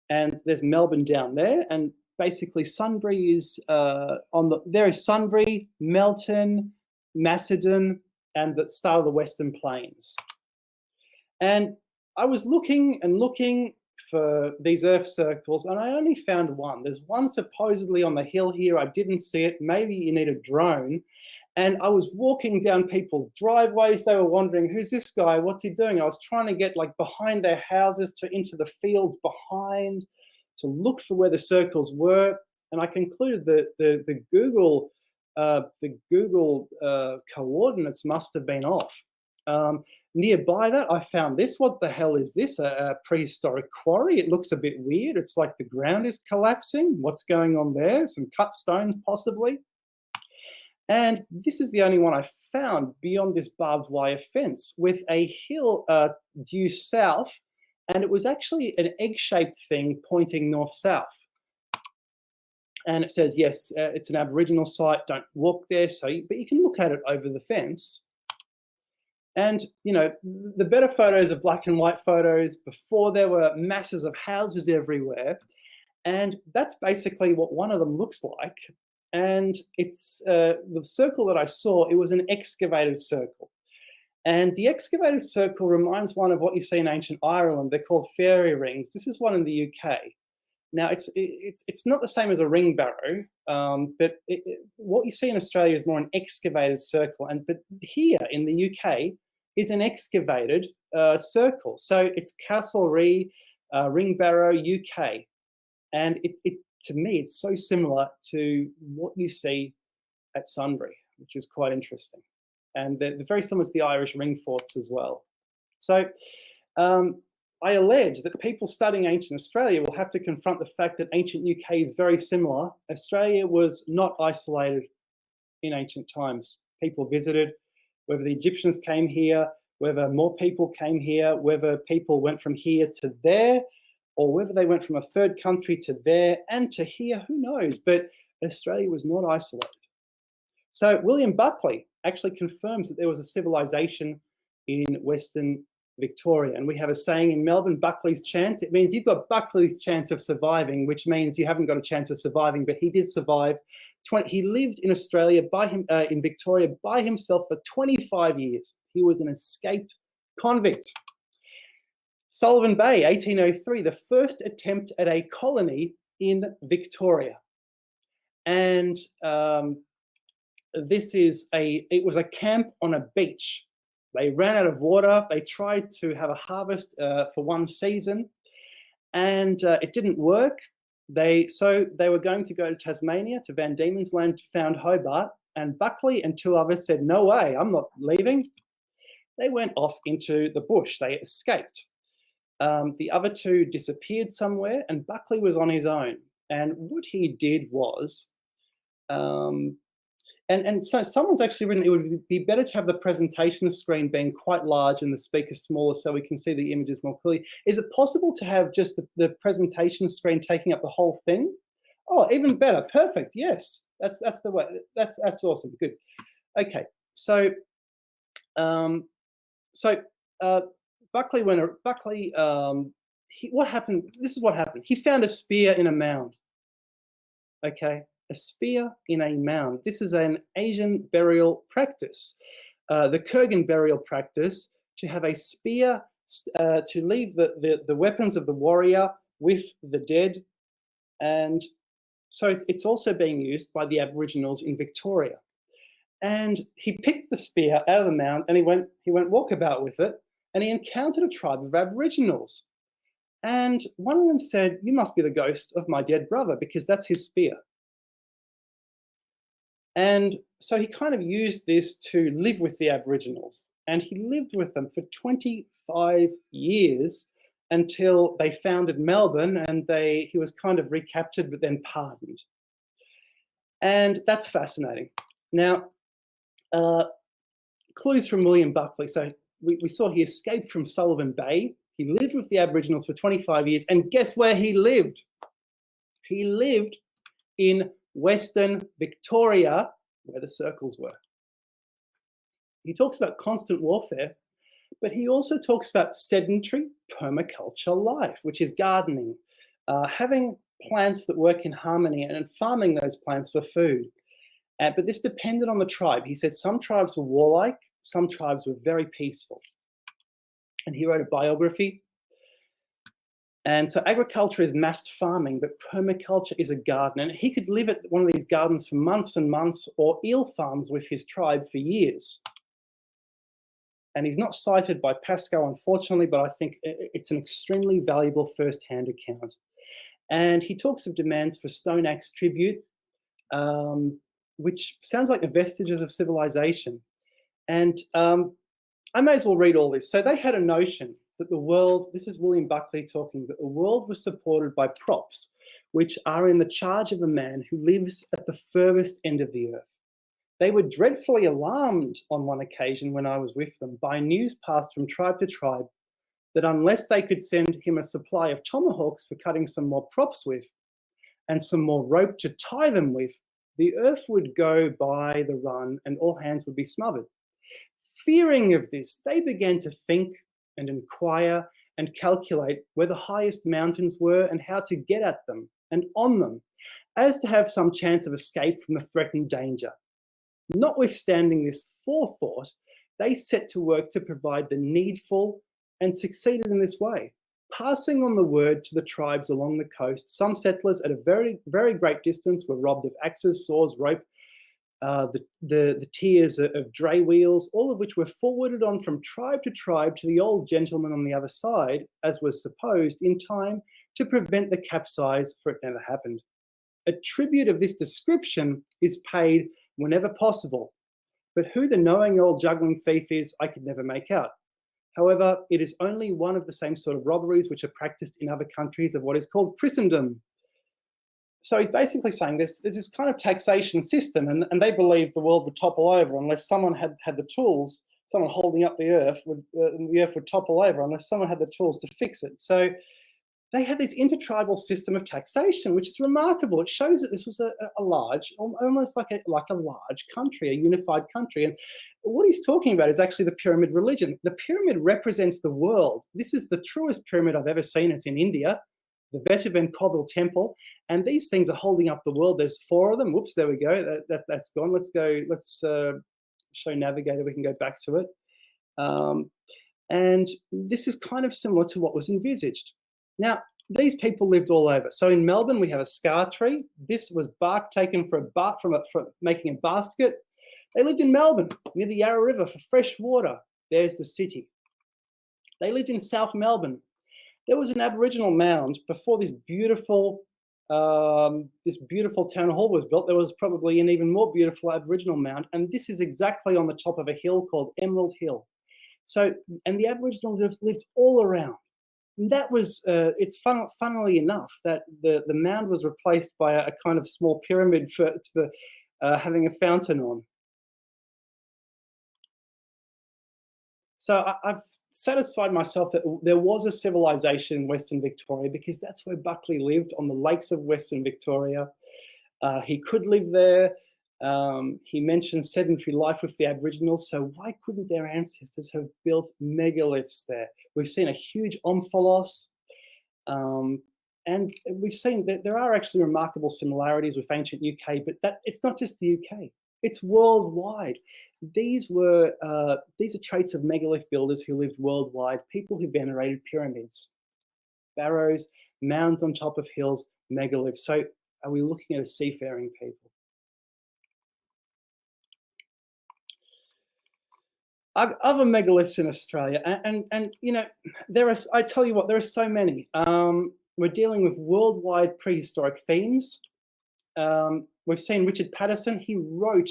And there's Melbourne down there. And basically Sunbury is there is Sunbury, Melton, Macedon, and the start of the Western Plains. And I was looking and looking for these earth circles, and I only found one. There's one supposedly on the hill here. I didn't see it. Maybe you need a drone. And I was walking down people's driveways. They were wondering, who's this guy? What's he doing? I was trying to get like behind their houses into the fields behind to look for where the circles were. And I concluded that the Google coordinates must have been off. Nearby that, I found this. What the hell is this? A prehistoric quarry? It looks a bit weird. It's like the ground is collapsing. What's going on there? Some cut stones, possibly. And this is the only one I found beyond this barbed wire fence with a hill due south. And it was actually an egg-shaped thing pointing north-south. And it says, yes, it's an Aboriginal site. Don't walk there. But you can look at it over the fence. And, you know, the better photos are black and white photos. Before, there were masses of houses everywhere. And that's basically what one of them looks like. And it's the circle that I saw, it was an excavated circle. And the excavated circle reminds one of what you see in ancient Ireland. They're called fairy rings. This is one in the UK. Now, it's not the same as a ring barrow, but what you see in Australia is more an excavated circle. But here in the UK is an excavated circle. So it's Castlereagh, ring barrow, UK. And to me, it's so similar to what you see at Sunbury, which is quite interesting. And they're very similar to the Irish ring forts as well. So I allege that people studying ancient Australia will have to confront the fact that ancient UK is very similar. Australia was not isolated in ancient times. People visited, whether the Egyptians came here, whether more people came here, whether people went from here to there, or whether they went from a third country to there and to here, who knows? But Australia was not isolated. So William Buckley actually confirms that there was a civilization in Western Victoria. And we have a saying in Melbourne, Buckley's chance. It means you've got Buckley's chance of surviving, which means you haven't got a chance of surviving, but he did survive. He lived in Australia in Victoria by himself for 25 years. He was an escaped convict. Sullivan Bay, 1803, the first attempt at a colony in Victoria. And it was a camp on a beach. They ran out of water. They tried to have a harvest for one season, and it didn't work. So they were going to go to Tasmania, to Van Diemen's Land, to Found Hobart, and Buckley and 2 others said, no way, I'm not leaving. They went off into the bush. They escaped. The other 2 disappeared somewhere, and Buckley was on his own. And what he did was, and so someone's actually written, it would be better to have the presentation screen being quite large and the speaker smaller so we can see the images more clearly. Is it possible to have just the presentation screen taking up the whole thing? Oh, even better. Perfect. Yes, that's the way. That's awesome. Good. Okay. So, Buckley what happened? This is what happened. He found a spear in a mound. Okay. A spear in a mound. This is an Asian burial practice, the Kurgan burial practice, to have a spear to leave the weapons of the warrior with the dead. And so it's also being used by the Aboriginals in Victoria. And he picked the spear out of the mound and he went walkabout with it, and he encountered a tribe of Aboriginals. And one of them said, "You must be the ghost of my dead brother," because that's his spear. And so he kind of used this to live with the Aboriginals. And he lived with them for 25 years until they founded Melbourne, and he was kind of recaptured but then pardoned. And that's fascinating. Now, clues from William Buckley. So we saw he escaped from Sullivan Bay. He lived with the Aboriginals for 25 years. And guess where he lived? He lived in Western Victoria, where the circles were. He talks about constant warfare, but he also talks about sedentary permaculture life, which is gardening, having plants that work in harmony and farming those plants for food. But this depended on the tribe. He said some tribes were warlike, some tribes were very peaceful. And he wrote a biography. And so agriculture is massed farming, but permaculture is a garden. And he could live at one of these gardens for months and months, or eel farms with his tribe for years. And he's not cited by Pascal, unfortunately, but I think it's an extremely valuable first-hand account. And he talks of demands for stone axe tribute, which sounds like the vestiges of civilization. And I may as well read all this. So they had a notion that the world, this is William Buckley talking, that the world was supported by props, which are in the charge of a man who lives at the furthest end of the earth. They were dreadfully alarmed on one occasion when I was with them by news passed from tribe to tribe that unless they could send him a supply of tomahawks for cutting some more props with and some more rope to tie them with, the earth would go by the run and all hands would be smothered. Fearing of this, they began to think and inquire and calculate where the highest mountains were and how to get at them and on them, as to have some chance of escape from the threatened danger. Notwithstanding this forethought, they set to work to provide the needful and succeeded in this way. Passing on the word to the tribes along the coast, some settlers at a very, very great distance were robbed of axes, saws, rope, the tiers of dray wheels, all of which were forwarded on from tribe to tribe to the old gentleman on the other side, as was supposed, in time to prevent the capsize, for it never happened. A tribute of this description is paid whenever possible, but who the knowing old juggling thief is, I could never make out. However, it is only one of the same sort of robberies which are practiced in other countries of what is called Christendom. So he's basically saying there's this kind of taxation system, and they believe the world would topple over unless someone had the tools. Someone holding up the earth the earth would topple over unless someone had the tools to fix it. So they had this intertribal system of taxation, which is remarkable. It shows that this was a large, almost like a large country, a unified country. And what he's talking about is actually the pyramid religion. The pyramid represents the world. This is the truest pyramid I've ever seen. It's in India, the Vettavan Kothal temple. And these things are holding up the world. There's 4 of them. Whoops, there we go. That's gone. Let's go. Let's show Navigator. We can go back to it. And this is kind of similar to what was envisaged. Now, these people lived all over. So in Melbourne, we have a scar tree. This was bark taken for making a basket. They lived in Melbourne, near the Yarra River, for fresh water. There's the city. They lived in South Melbourne. There was an Aboriginal mound before this beautiful town hall was built. There was probably an even more beautiful Aboriginal mound, and this is exactly on the top of a hill called Emerald Hill. So, and the Aboriginals have lived all around. And that was, it's funnily enough that the mound was replaced by a kind of small pyramid for having a fountain on. So I've satisfied myself that there was a civilization in Western Victoria because that's where Buckley lived, on the lakes of Western Victoria. He could live there. He mentioned sedentary life with the Aboriginals, so why couldn't their ancestors have built megaliths there? We've seen a huge omphalos, and we've seen that there are actually remarkable similarities with ancient UK, but it's not just the UK, it's worldwide. These are traits of megalith builders who lived worldwide, people who venerated pyramids, barrows, mounds on top of hills, megaliths. So are we looking at a seafaring people? Other megaliths in Australia, and you know, I tell you what, there are so many. We're dealing with worldwide prehistoric themes. We've seen Richard Patterson. He wrote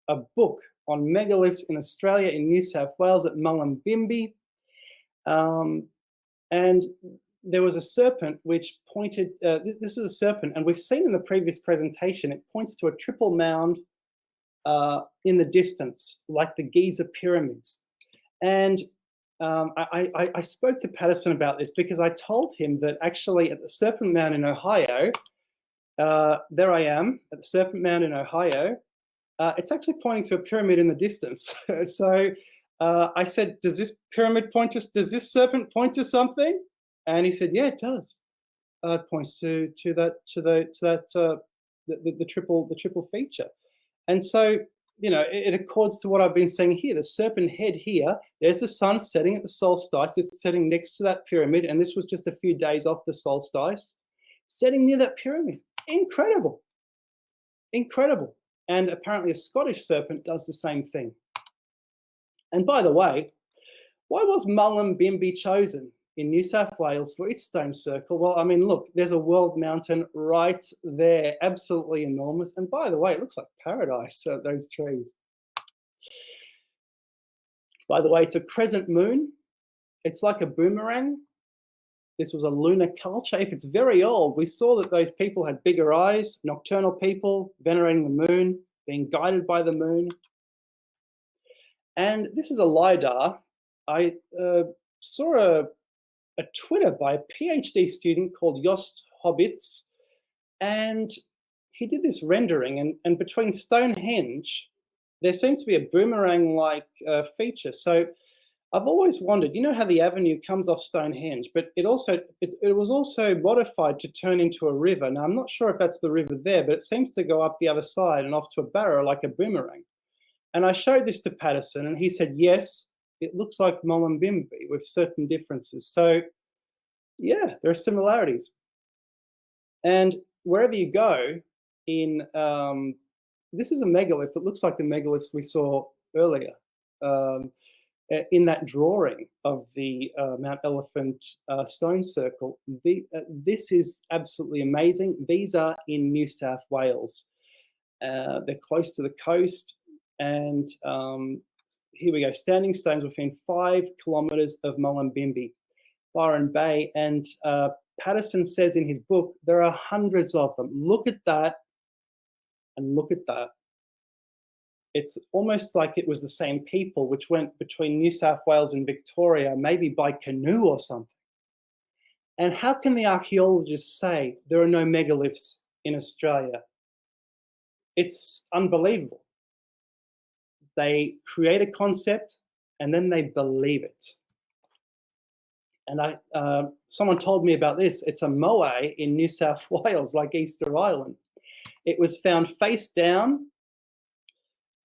a book on megaliths in Australia, in New South Wales at Mullumbimby. And there was a serpent which pointed, this is a serpent, and we've seen in the previous presentation, it points to a triple mound in the distance, like the Giza pyramids. And I spoke to Patterson about this because I told him that actually at the Serpent Mound in Ohio, there I am at the Serpent Mound in Ohio, it's actually pointing to a pyramid in the distance. So I said, does this pyramid point to, does this serpent point to something? And he said, yeah, it does. It points to the triple feature. And so, you know, it accords to what I've been saying here. The serpent head here, there's the sun setting at the solstice. It's setting next to that pyramid. And this was just a few days off the solstice, setting near that pyramid. Incredible. Incredible. And apparently a Scottish serpent does the same thing. And by the way, why was Mullumbimby chosen in New South Wales for its stone circle? Well, I mean, look, there's a world mountain right there, absolutely enormous. And by the way, it looks like paradise, those trees. By the way, it's a crescent moon. It's like a boomerang. This was a lunar culture. If it's very old, we saw that those people had bigger eyes, nocturnal people, venerating the moon, being guided by the moon. And this is a LiDAR. I saw a Twitter by a PhD student called Jost Hobbits, and he did this rendering, and between Stonehenge, there seems to be a boomerang-like feature. So I've always wondered, you know how the avenue comes off Stonehenge, but it was also modified to turn into a river. Now, I'm not sure if that's the river there, but it seems to go up the other side and off to a barrow like a boomerang. And I showed this to Patterson, and he said, yes, it looks like Mullumbimby with certain differences. So yeah, there are similarities. And wherever you go in, this is a megalith that looks like the megaliths we saw earlier in that drawing of the Mount Elephant stone circle. This is absolutely amazing. These are in New South Wales. They're close to the coast. And here we go, standing stones within 5 kilometres of Mullumbimby, Byron Bay. And Patterson says in his book, there are hundreds of them. Look at that and look at that. It's almost like it was the same people which went between New South Wales and Victoria, maybe by canoe or something. And how can the archaeologists say there are no megaliths in Australia? It's unbelievable. They create a concept and then they believe it. And someone told me about this. It's a moai in New South Wales, like Easter Island. It was found face down.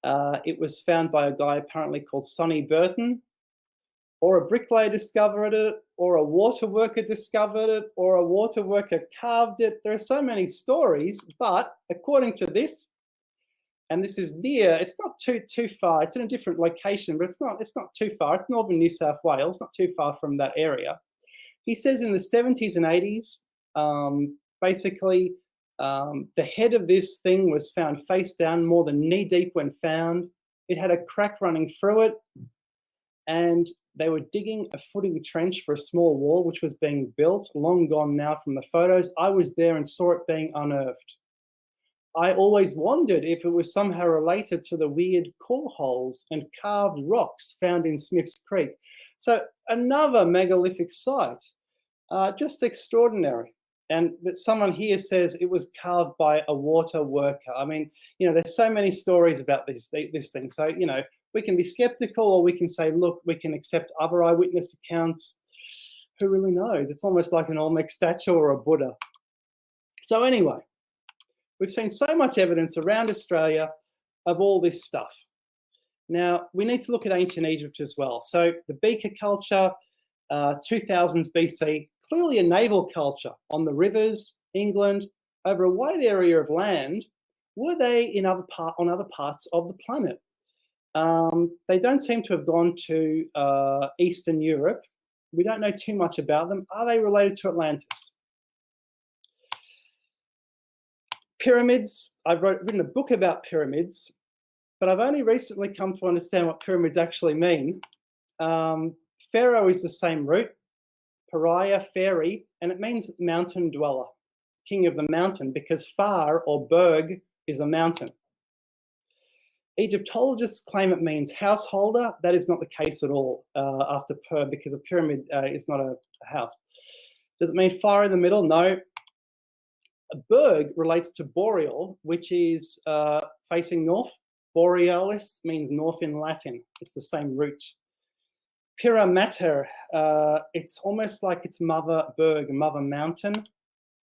It was found by a guy apparently called Sonny Burton, or a bricklayer discovered it, or a water worker discovered it, or a water worker carved it. There are so many stories, but according to this, and this is near, it's not too far, it's in a different location, but it's not too far. It's northern New South Wales, not too far from that area. He says in the 70s and 80s, basically, the head of this thing was found face down, more than knee deep when found. It had a crack running through it, and they were digging a footing trench for a small wall which was being built, long gone now from the photos. I was there and saw it being unearthed. I always wondered if it was somehow related to the weird core holes and carved rocks found in Smith's Creek. So another megalithic site, just extraordinary. And that someone here says it was carved by a water worker. I mean, you know, there's so many stories about this thing. So, you know, we can be skeptical, or we can say, look, we can accept other eyewitness accounts. Who really knows? It's almost like an Olmec statue or a Buddha. So anyway, we've seen so much evidence around Australia of all this stuff. Now, we need to look at ancient Egypt as well. So the beaker culture, 2000s BC, clearly a naval culture on the rivers, England, over a wide area of land. Were they on other parts of the planet? They don't seem to have gone to Eastern Europe. We don't know too much about them. Are they related to Atlantis? Pyramids. I've written a book about pyramids, but I've only recently come to understand what pyramids actually mean. Pharaoh is the same root, pariah, fairy, and it means mountain dweller, king of the mountain, because far or berg is a mountain. Egyptologists claim it means householder. That is not the case at all after because a pyramid is not a house. Does it mean fire in the middle? No. A berg relates to boreal, which is facing north. Borealis means north in Latin. It's the same root. Pira Mater, it's almost like it's Mother Berg, Mother Mountain,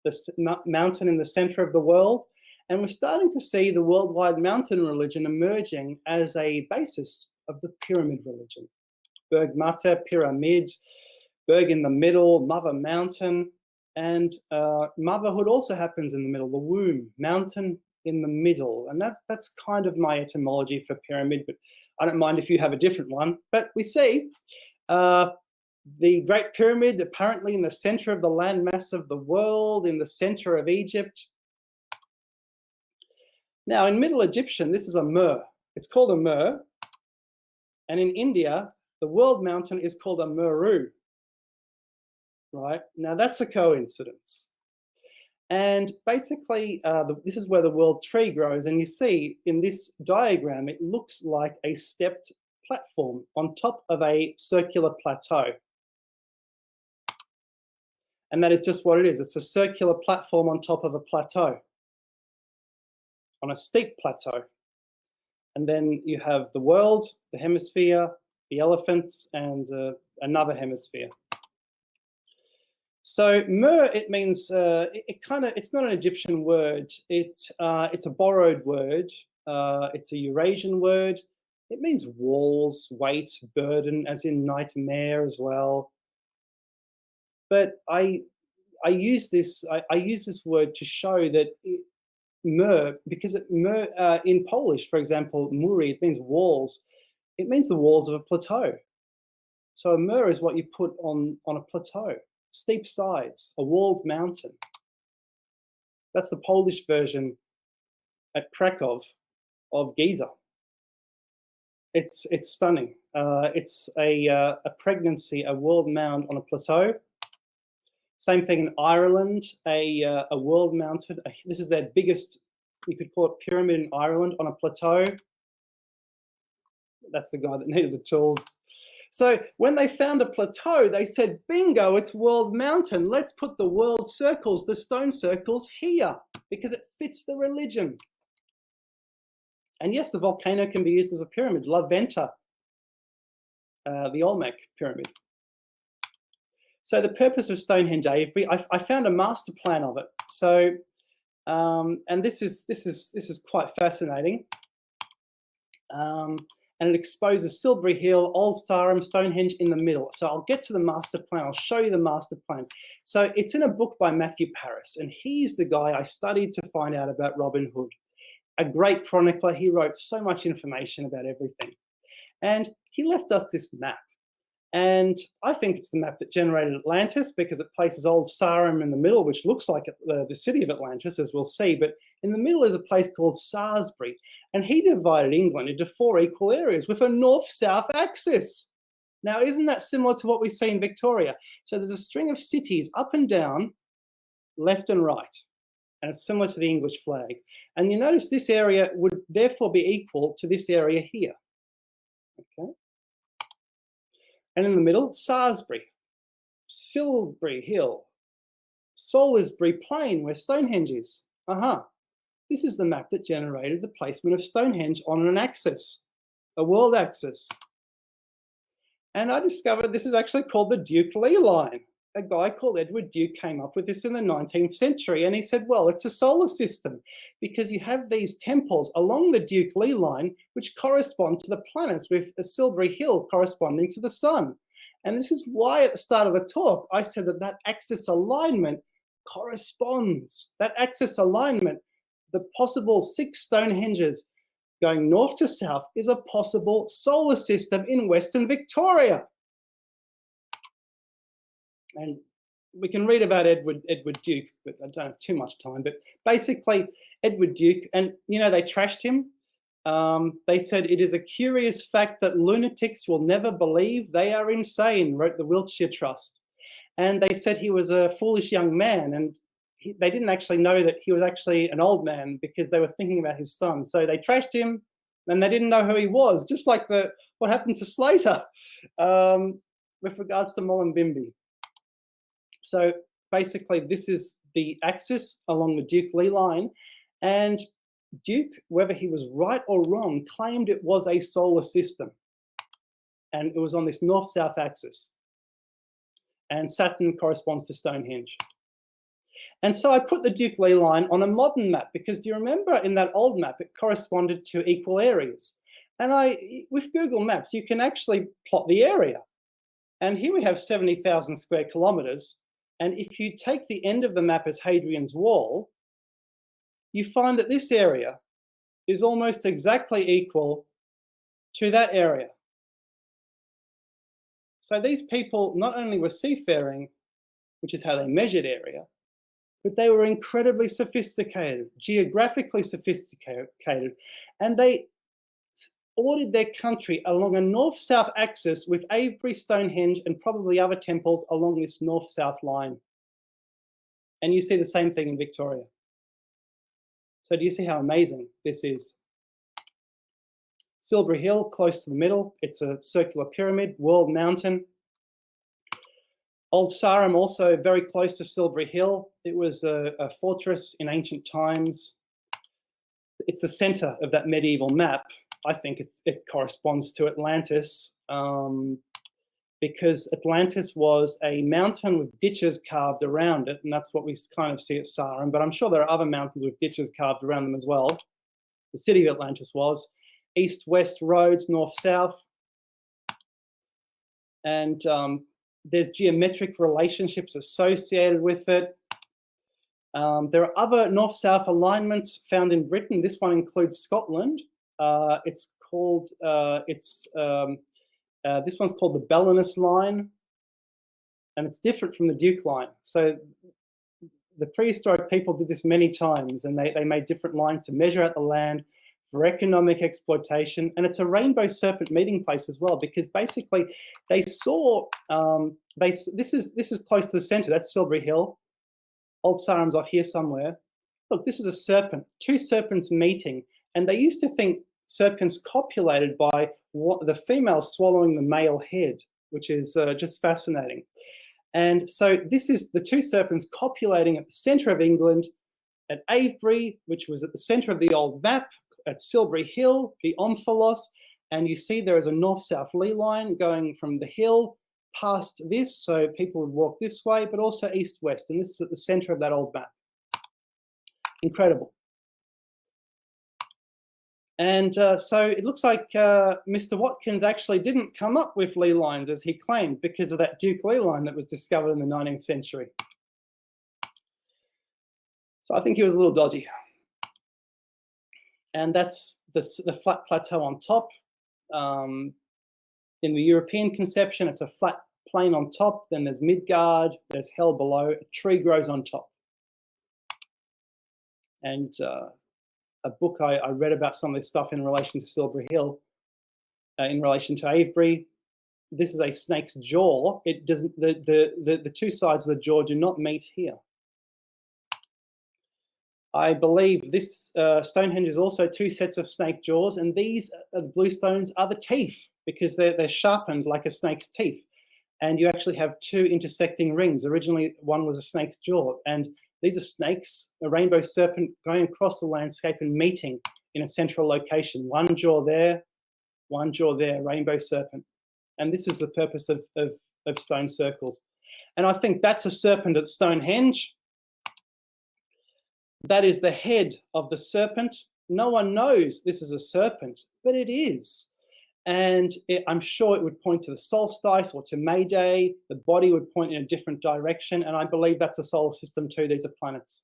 the mountain in the center of the world. And we're starting to see the worldwide mountain religion emerging as a basis of the pyramid religion. Berg Mater, Pyramid, Berg in the middle, Mother Mountain, and motherhood also happens in the middle, the womb, mountain in the middle. And that's kind of my etymology for pyramid, but I don't mind if you have a different one. But we see the Great Pyramid apparently in the center of the landmass of the world, in the center of Egypt. Now, in Middle Egyptian, this is a mer. It's called a mer. And in India, the world mountain is called a Meru. Right? Now, that's a coincidence. And basically, this is where the world tree grows. And you see in this diagram, it looks like a stepped platform on top of a circular plateau. And that is just what it is. It's a circular platform on top of a plateau, on a steep plateau. And then you have the world, the hemisphere, the elephants, and another hemisphere. So mer, it means it's not an Egyptian word. It's a borrowed word. It's a Eurasian word. It means walls, weight, burden, as in nightmare as well. But I use this word to show that mer, because mer in Polish, for example, muri, it means walls. It means the walls of a plateau. So a mer is what you put on a plateau, steep sides, a walled mountain. That's the Polish version at Krakow of Giza. It's stunning. It's a pregnancy, a walled mound on a plateau. Same thing in Ireland, a world mountain. This is their biggest, you could call it pyramid in Ireland, on a plateau. That's the guy that needed the tools. So when they found a plateau, they said, bingo, it's world mountain. Let's put the world circles, the stone circles here, because it fits the religion. And yes, the volcano can be used as a pyramid. La Venta, the Olmec pyramid. So the purpose of Stonehenge, I found a master plan of it. So, and this is quite fascinating. And it exposes Silbury Hill, Old Sarum, Stonehenge in the middle. So I'll get to the master plan. I'll show you the master plan. So it's in a book by Matthew Paris, and he's the guy I studied to find out about Robin Hood. A great chronicler. He wrote so much information about everything. And he left us this map. And I think it's the map that generated Atlantis, because it places Old Sarum in the middle, which looks like the city of Atlantis, as we'll see. But in the middle is a place called Salisbury. And he divided England into 4 equal areas with a north-south axis. Now, isn't that similar to what we see in Victoria? So there's a string of cities up and down, left and right. And it's similar to the English flag. And you notice this area would therefore be equal to this area here. Okay. And in the middle, Salisbury, Silbury Hill, Salisbury Plain, where Stonehenge is. This is the map that generated the placement of Stonehenge on an axis, a world axis. And I discovered this is actually called the Duke Lee line. A guy called Edward Duke came up with this in the 19th century, and he said, well, it's a solar system, because you have these temples along the Duke Lee line which correspond to the planets, with a Silbury Hill corresponding to the sun. And this is why at the start of the talk I said that that axis alignment corresponds. That axis alignment, the possible 6 Stonehenges going north to south, is a possible solar system in Western Victoria. And we can read about Edward Duke, but I don't have too much time. But basically, Edward Duke, and they trashed him. They said, "It is a curious fact that lunatics will never believe they are insane," wrote the Wiltshire Trust. And they said he was a foolish young man, and they didn't actually know that he was actually an old man because they were thinking about his son. So they trashed him, and they didn't know who he was, just like what happened to Slater with regards to Mullumbimby. So basically, this is the axis along the Duke-Lee line, and Duke, whether he was right or wrong, claimed it was a solar system, and it was on this north-south axis. And Saturn corresponds to Stonehenge. And so I put the Duke-Lee line on a modern map because, do you remember in that old map, it corresponded to equal areas. And with Google Maps, you can actually plot the area. And here we have 70,000 square kilometers. And if you take the end of the map as Hadrian's Wall, you find that this area is almost exactly equal to that area. So these people not only were seafaring, which is how they measured area, but they were incredibly sophisticated, geographically sophisticated, and they ordered their country along a north-south axis with Avebury, Stonehenge, and probably other temples along this north-south line. And you see the same thing in Victoria. So do you see how amazing this is? Silbury Hill, close to the middle. It's a circular pyramid, World Mountain. Old Sarum, also very close to Silbury Hill. It was a fortress in ancient times. It's the center of that medieval map. I think it corresponds to Atlantis because Atlantis was a mountain with ditches carved around it, and that's what we kind of see at Sarum. But I'm sure there are other mountains with ditches carved around them as well. The city of Atlantis was. East-west roads, north-south. And there's geometric relationships associated with it. There are other north-south alignments found in Britain. This one includes Scotland. This one's called the Belinus line, and it's different from the Duke line. So the prehistoric people did this many times, and they made different lines to measure out the land for economic exploitation. And it's a rainbow serpent meeting place as well, because basically they saw, this is close to the center, that's Silbury Hill. Old Sarum's off here somewhere. Look, this is a serpent, two serpents meeting. And they used to think serpents copulated by the female swallowing the male head, which is just fascinating. And so this is the two serpents copulating at the center of England, at Avebury, which was at the center of the old map, at Silbury Hill, the Omphalos, and you see there is a north-south Lee line going from the hill past this, so people would walk this way, but also east-west, and this is at the center of that old map. Incredible. And so it looks like Mr. Watkins actually didn't come up with Lee lines as he claimed because of that Duke Lee line that was discovered in the 19th century. So I think he was a little dodgy. And that's the flat plateau on top. In the European conception, it's a flat plain on top, then there's Midgard, there's hell below, a tree grows on top. And a book I read about some of this stuff in relation to Silbury Hill, in relation to Avebury. This is a snake's jaw. It doesn't. The two sides of the jaw do not meet here. I believe this Stonehenge is also two sets of snake jaws, and these blue stones are the teeth because they're sharpened like a snake's teeth. And you actually have two intersecting rings. Originally, one was a snake's jaw, and these are snakes, a rainbow serpent going across the landscape and meeting in a central location. One jaw there, rainbow serpent. And this is the purpose of stone circles. And I think that's a serpent at Stonehenge. That is the head of the serpent. No one knows this is a serpent, but it is. And I'm sure it would point to the solstice or to May Day. The body would point in a different direction. And I believe that's a solar system too. These are planets.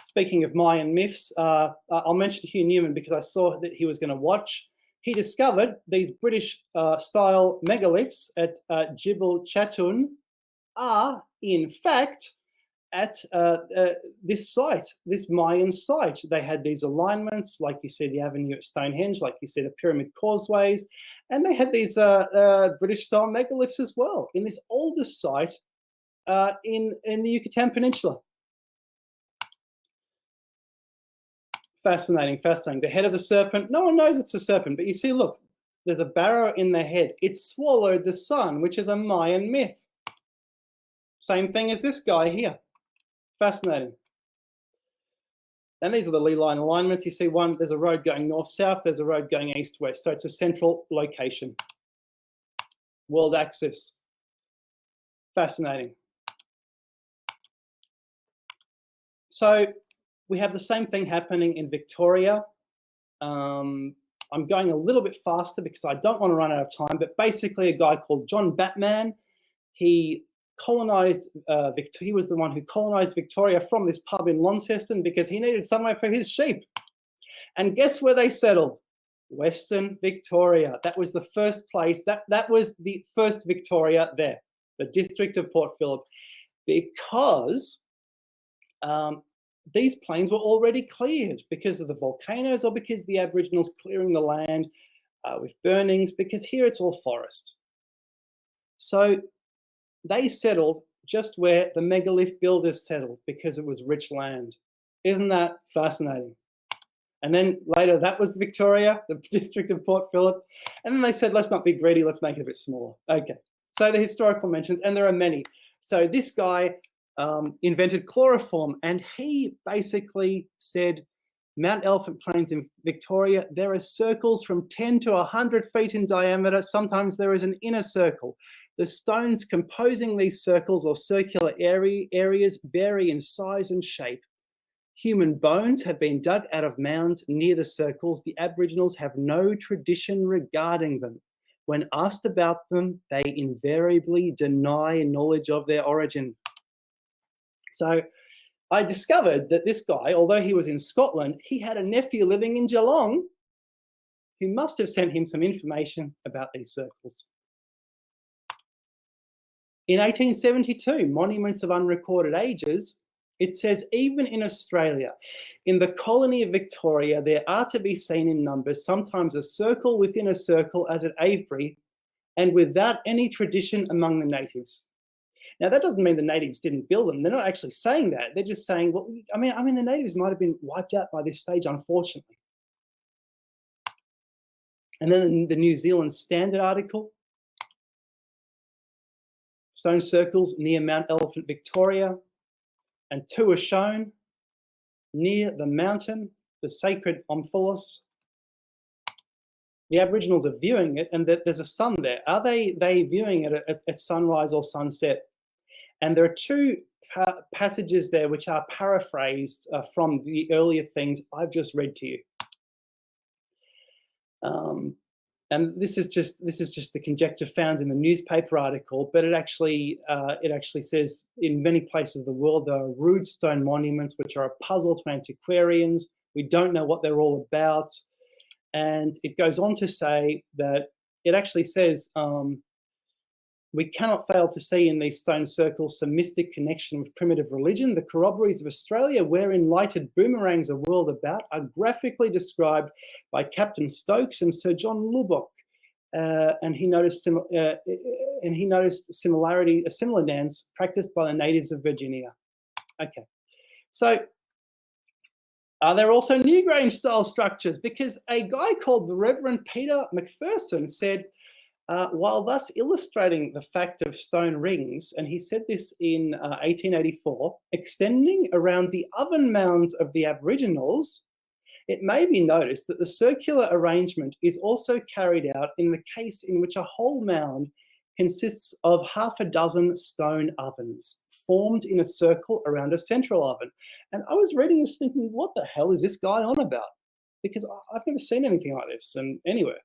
Speaking of Mayan myths, I'll mention Hugh Newman because I saw that he was going to watch. He discovered these British style megaliths at Jibal Chatun are, in fact, at this site, this Mayan site. They had these alignments, like you see the avenue at Stonehenge, like you see the pyramid causeways, and they had these British-style megaliths as well in this oldest site in the Yucatan Peninsula. Fascinating, fascinating. The head of the serpent, no one knows it's a serpent, but you see, look, there's a barrow in the head. It swallowed the sun, which is a Mayan myth. Same thing as this guy here. Fascinating. And these are the ley line alignments. You see one, there's a road going north-south, there's a road going east-west. So it's a central location. World axis. Fascinating. So we have the same thing happening in Victoria. I'm going a little bit faster because I don't want to run out of time, but basically a guy called John Batman, he colonized, he was the one who colonized Victoria from this pub in Launceston because he needed somewhere for his sheep. And guess where they settled? Western Victoria. That was the first place, that was the first Victoria there, the district of Port Phillip, because these plains were already cleared because of the volcanoes or because the Aboriginals clearing the land with burnings, because here it's all forest. So they settled just where the megalith builders settled because it was rich land. Isn't that fascinating? And then later, that was Victoria, the district of Port Phillip. And then they said, let's not be greedy, let's make it a bit smaller. Okay, so the historical mentions, and there are many. So this guy invented chloroform, and he basically said, Mount Elephant Plains in Victoria, there are circles from 10 to 100 feet in diameter. Sometimes there is an inner circle. The stones composing these circles or circular areas vary in size and shape. Human bones have been dug out of mounds near the circles. The Aboriginals have no tradition regarding them. When asked about them, they invariably deny knowledge of their origin. So I discovered that this guy, although he was in Scotland, he had a nephew living in Geelong who must have sent him some information about these circles. In 1872, Monuments of Unrecorded Ages, it says, even in Australia, in the colony of Victoria, there are to be seen in numbers, sometimes a circle within a circle as at Avebury, and without any tradition among the natives. Now, that doesn't mean the natives didn't build them. They're not actually saying that. They're just saying, well, I mean, the natives might have been wiped out by this stage, unfortunately. And then the New Zealand Standard article, stone circles near Mount Elephant, Victoria, and two are shown near the mountain, the sacred Omphalos. The Aboriginals are viewing it, and there's a sun there. Are they viewing it at sunrise or sunset? And there are two passages there which are paraphrased from the earlier things I've just read to you. And this is just the conjecture found in the newspaper article, but it actually says in many places of the world there are rude stone monuments which are a puzzle to antiquarians. We don't know what they're all about. And it goes on to say that it actually says, we cannot fail to see in these stone circles some mystic connection with primitive religion. The corroborees of Australia, wherein lighted boomerangs are whirled about, are graphically described by Captain Stokes and Sir John Lubbock. And he noticed a similar dance practiced by the natives of Virginia. Okay, so are there also Newgrange style structures? Because a guy called the Reverend Peter McPherson said, while thus illustrating the fact of stone rings, and he said this in 1884, extending around the oven mounds of the Aboriginals, it may be noticed that the circular arrangement is also carried out in the case in which a whole mound consists of half a dozen stone ovens formed in a circle around a central oven. And I was reading this thinking, what the hell is this guy on about? Because I've never seen anything like this anywhere.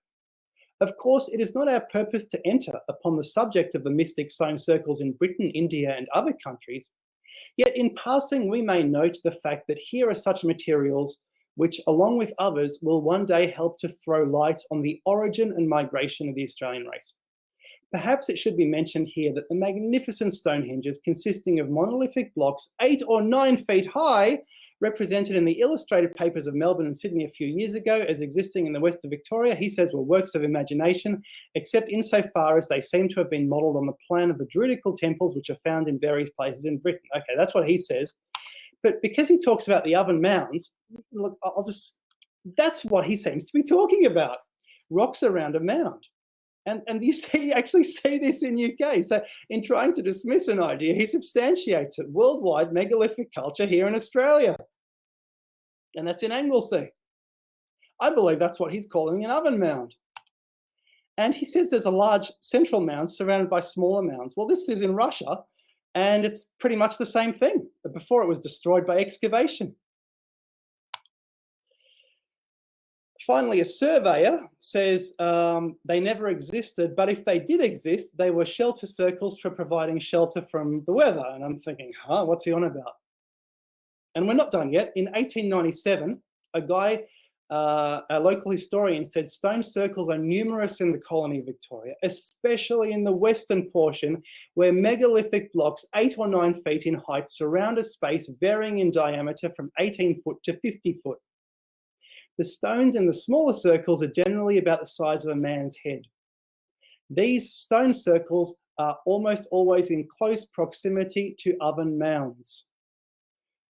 Of course, it is not our purpose to enter upon the subject of the mystic stone circles in Britain, India, and other countries. Yet in passing, we may note the fact that here are such materials which, along with others, will one day help to throw light on the origin and migration of the Australian race. Perhaps it should be mentioned here that the magnificent Stonehenges, consisting of monolithic blocks 8 or 9 feet high, represented in the illustrated papers of Melbourne and Sydney a few years ago as existing in the west of Victoria, he says were works of imagination, except insofar as they seem to have been modelled on the plan of the Druidical temples which are found in various places in Britain. Okay, that's what he says. But because he talks about the oven mounds, look, that's what he seems to be talking about. Rocks around a mound. And you actually see this in UK. So in trying to dismiss an idea, he substantiates it. Worldwide megalithic culture here in Australia. And that's in Anglesey. I believe that's what he's calling an oven mound. And he says there's a large central mound surrounded by smaller mounds. Well, this is in Russia, and it's pretty much the same thing, but before it was destroyed by excavation. Finally, a surveyor says they never existed, but if they did exist, they were shelter circles for providing shelter from the weather. And I'm thinking, what's he on about? And we're not done yet. In 1897, a guy, a local historian, said stone circles are numerous in the colony of Victoria, especially in the western portion, where megalithic blocks 8 or 9 feet in height surround a space varying in diameter from 18 foot to 50 foot. The stones in the smaller circles are generally about the size of a man's head. These stone circles are almost always in close proximity to oven mounds.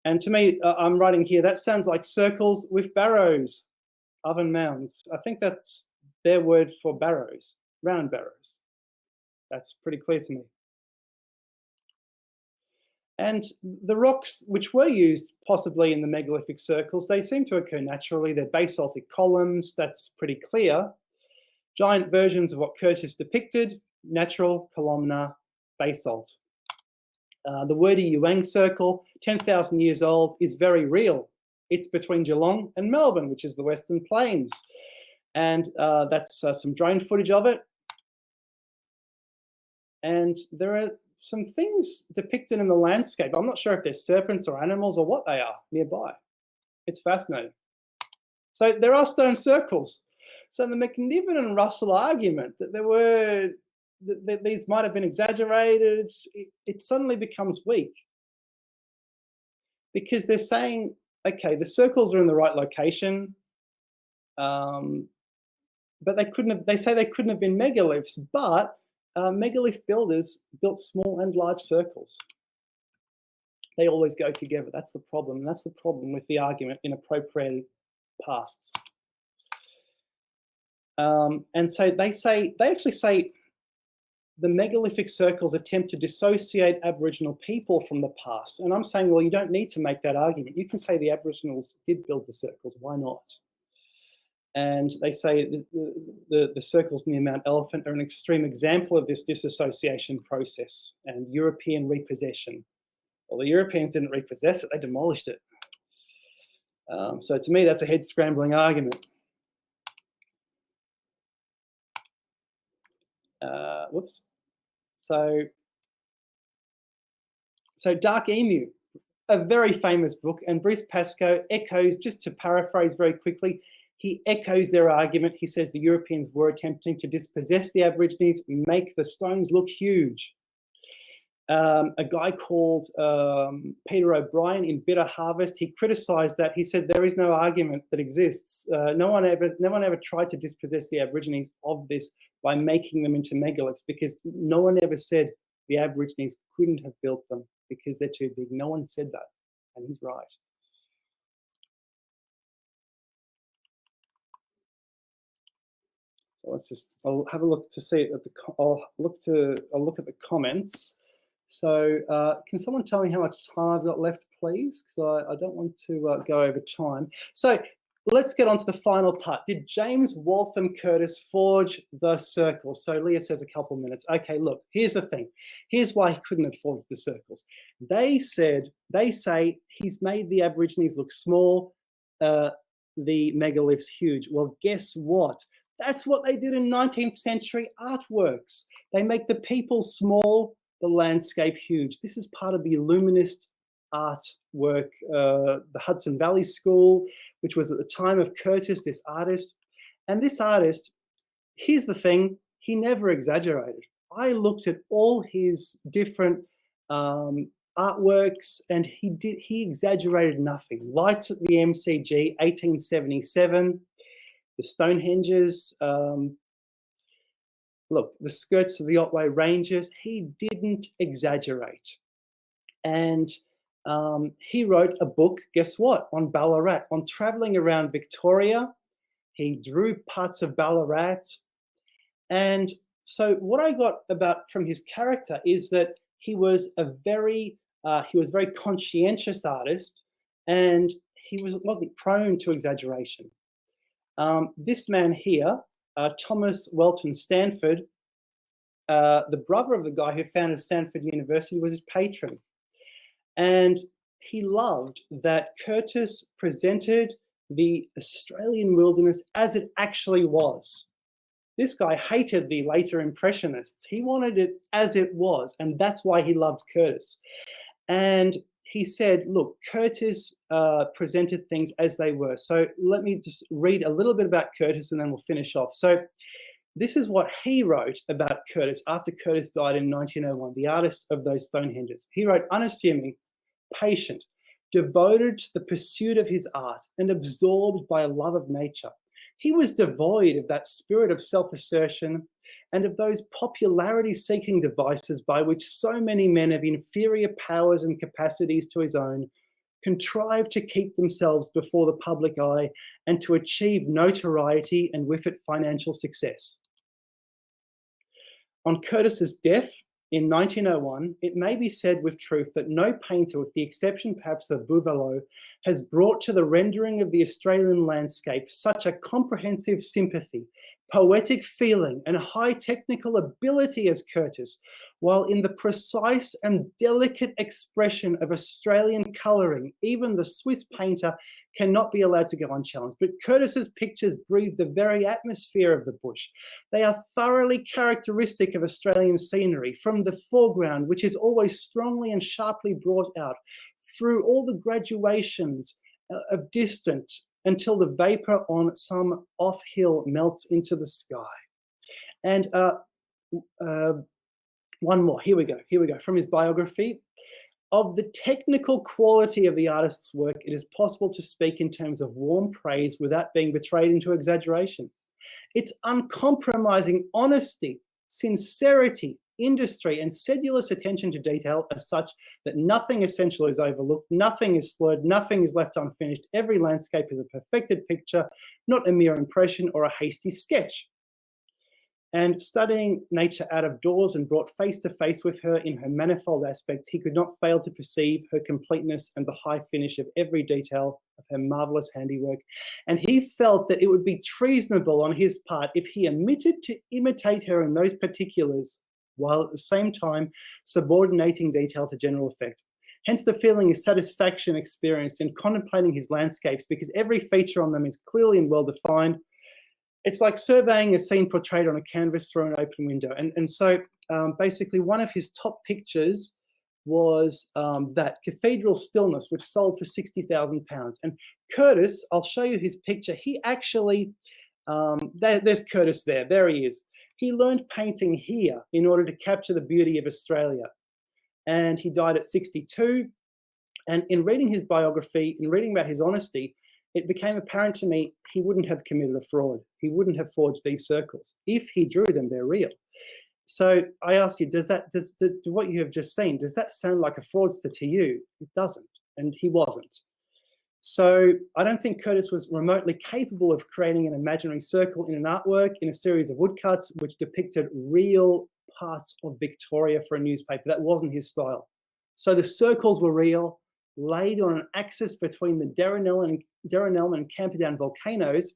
And to me, I'm writing here, that sounds like circles with barrows, oven mounds. I think that's their word for barrows, round barrows. That's pretty clear to me. And the rocks which were used possibly in the megalithic circles, they seem to occur naturally. They're basaltic columns, that's pretty clear. Giant versions of what Curtius depicted, natural, columnar, basalt. The Wurdi Yuang circle, 10,000 years old, is very real. It's between Geelong and Melbourne, which is the Western Plains. And that's some drone footage of it. And there are some things depicted in the landscape. I'm not sure if they're serpents or animals or what they are nearby. It's fascinating. So there are stone circles. So the McNiven and Russell argument that these might have been exaggerated, it suddenly becomes weak. Because they're saying, okay, the circles are in the right location, but they say they couldn't have been megaliths, but megalith builders built small and large circles. They always go together. That's the problem. And that's the problem with the argument in appropriated pasts. And so they actually say the megalithic circles attempt to dissociate Aboriginal people from the past. And I'm saying, well, you don't need to make that argument. You can say the Aboriginals did build the circles. Why not? And they say the circles near Mount Elephant are an extreme example of this disassociation process and European repossession. Well, the Europeans didn't repossess it, they demolished it. So to me, that's a head-scrambling argument. Whoops. So Dark Emu, a very famous book, and Bruce Pascoe echoes, just to paraphrase very quickly, he echoes their argument. He says the Europeans were attempting to dispossess the Aborigines, make the stones look huge. A guy called Peter O'Brien in Bitter Harvest, he criticised that. He said there is no argument that exists. No one ever tried to dispossess the Aborigines of this by making them into megaliths, because no one ever said the Aborigines couldn't have built them because they're too big. No one said that, and he's right. So I'll have a look to see it at I'll look at the comments. So can someone tell me how much time I've got left, please? Because I don't want to go over time. So let's get on to the final part. Did James Waltham Curtis forge the circles? So Leah says a couple minutes. Okay, look, here's the thing. Here's why he couldn't have forged the circles. They say he's made the Aborigines look small, the megaliths huge. Well, guess what? That's what they did in 19th century artworks. They make the people small, the landscape huge. This is part of the Illuminist artwork, the Hudson Valley School, which was at the time of Curtis, this artist. And this artist, here's the thing, he never exaggerated. I looked at all his different artworks, and he exaggerated nothing. Lights at the MCG, 1877, the Stonehenges, look, the skirts of the Otway Ranges. He didn't exaggerate. And he wrote a book, guess what, on Ballarat, on traveling around Victoria. He drew parts of Ballarat. And so what I got about from his character is that he was a very conscientious artist, and he wasn't prone to exaggeration. This man here, Thomas Welton Stanford, the brother of the guy who founded Stanford University, was his patron. And he loved that Curtis presented the Australian wilderness as it actually was. This guy hated the later Impressionists. He wanted it as it was, and that's why he loved Curtis. And he said, look, Curtis presented things as they were. So let me just read a little bit about Curtis, and then we'll finish off. So this is what he wrote about Curtis after Curtis died in 1901, the artist of those Stonehenges. He wrote, unassuming, patient, devoted to the pursuit of his art, and absorbed by a love of nature. He was devoid of that spirit of self-assertion and of those popularity-seeking devices by which so many men of inferior powers and capacities to his own contrive to keep themselves before the public eye and to achieve notoriety and with it financial success. On Curtis's death in 1901, it may be said with truth that no painter, with the exception perhaps of Bouvalot, has brought to the rendering of the Australian landscape such a comprehensive sympathy, poetic feeling, and high technical ability as Curtis, while in the precise and delicate expression of Australian colouring, even the Swiss painter cannot be allowed to go unchallenged. But Curtis's pictures breathe the very atmosphere of the bush. They are thoroughly characteristic of Australian scenery, from the foreground, which is always strongly and sharply brought out, through all the graduations of distance until the vapour on some off hill melts into the sky. And one more, here we go, from his biography. Of the technical quality of the artist's work, it is possible to speak in terms of warm praise without being betrayed into exaggeration. Its uncompromising honesty, sincerity, industry, and sedulous attention to detail are such that nothing essential is overlooked, nothing is slurred, nothing is left unfinished. Every landscape is a perfected picture, not a mere impression or a hasty sketch. And studying nature out of doors and brought face to face with her in her manifold aspects, he could not fail to perceive her completeness and the high finish of every detail of her marvellous handiwork. And he felt that it would be treasonable on his part if he omitted to imitate her in those particulars, while at the same time subordinating detail to general effect. Hence the feeling of satisfaction experienced in contemplating his landscapes, because every feature on them is clearly and well defined. It's like surveying a scene portrayed on a canvas through an open window. And so basically one of his top pictures was that Cathedral Stillness, which sold for £60,000. And Curtis, I'll show you his picture. He actually, there's Curtis there he is. He learned painting here in order to capture the beauty of Australia. And he died at 62. And in reading his biography, in reading about his honesty, it became apparent to me he wouldn't have committed a fraud. He wouldn't have forged these circles. If he drew them, they're real. So I ask you, does what you have just seen, does that sound like a fraudster to you? It doesn't, and he wasn't. So I don't think Curtis was remotely capable of creating an imaginary circle in an artwork, in a series of woodcuts, which depicted real parts of Victoria for a newspaper. That wasn't his style. So the circles were real, laid on an axis between the Dardanelles and Camperdown volcanoes,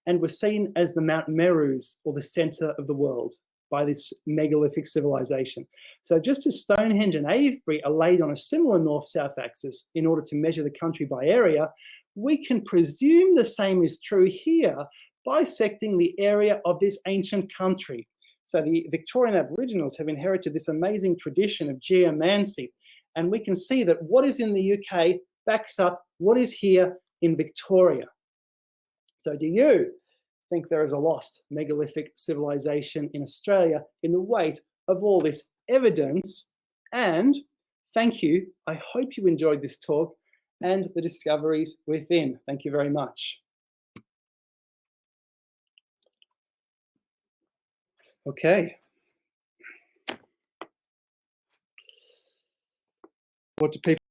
and were seen as the Mount Merus, or the centre of the world, by this megalithic civilization. So just as Stonehenge and Avebury are laid on a similar north-south axis in order to measure the country by area, we can presume the same is true here, bisecting the area of this ancient country. So the Victorian Aboriginals have inherited this amazing tradition of geomancy, and we can see that what is in the UK backs up what is here in Victoria. So do you think there is a lost megalithic civilization in Australia in the wait of all this evidence. And thank you. I hope you enjoyed this talk and the discoveries within. Thank you very much. Okay. What do people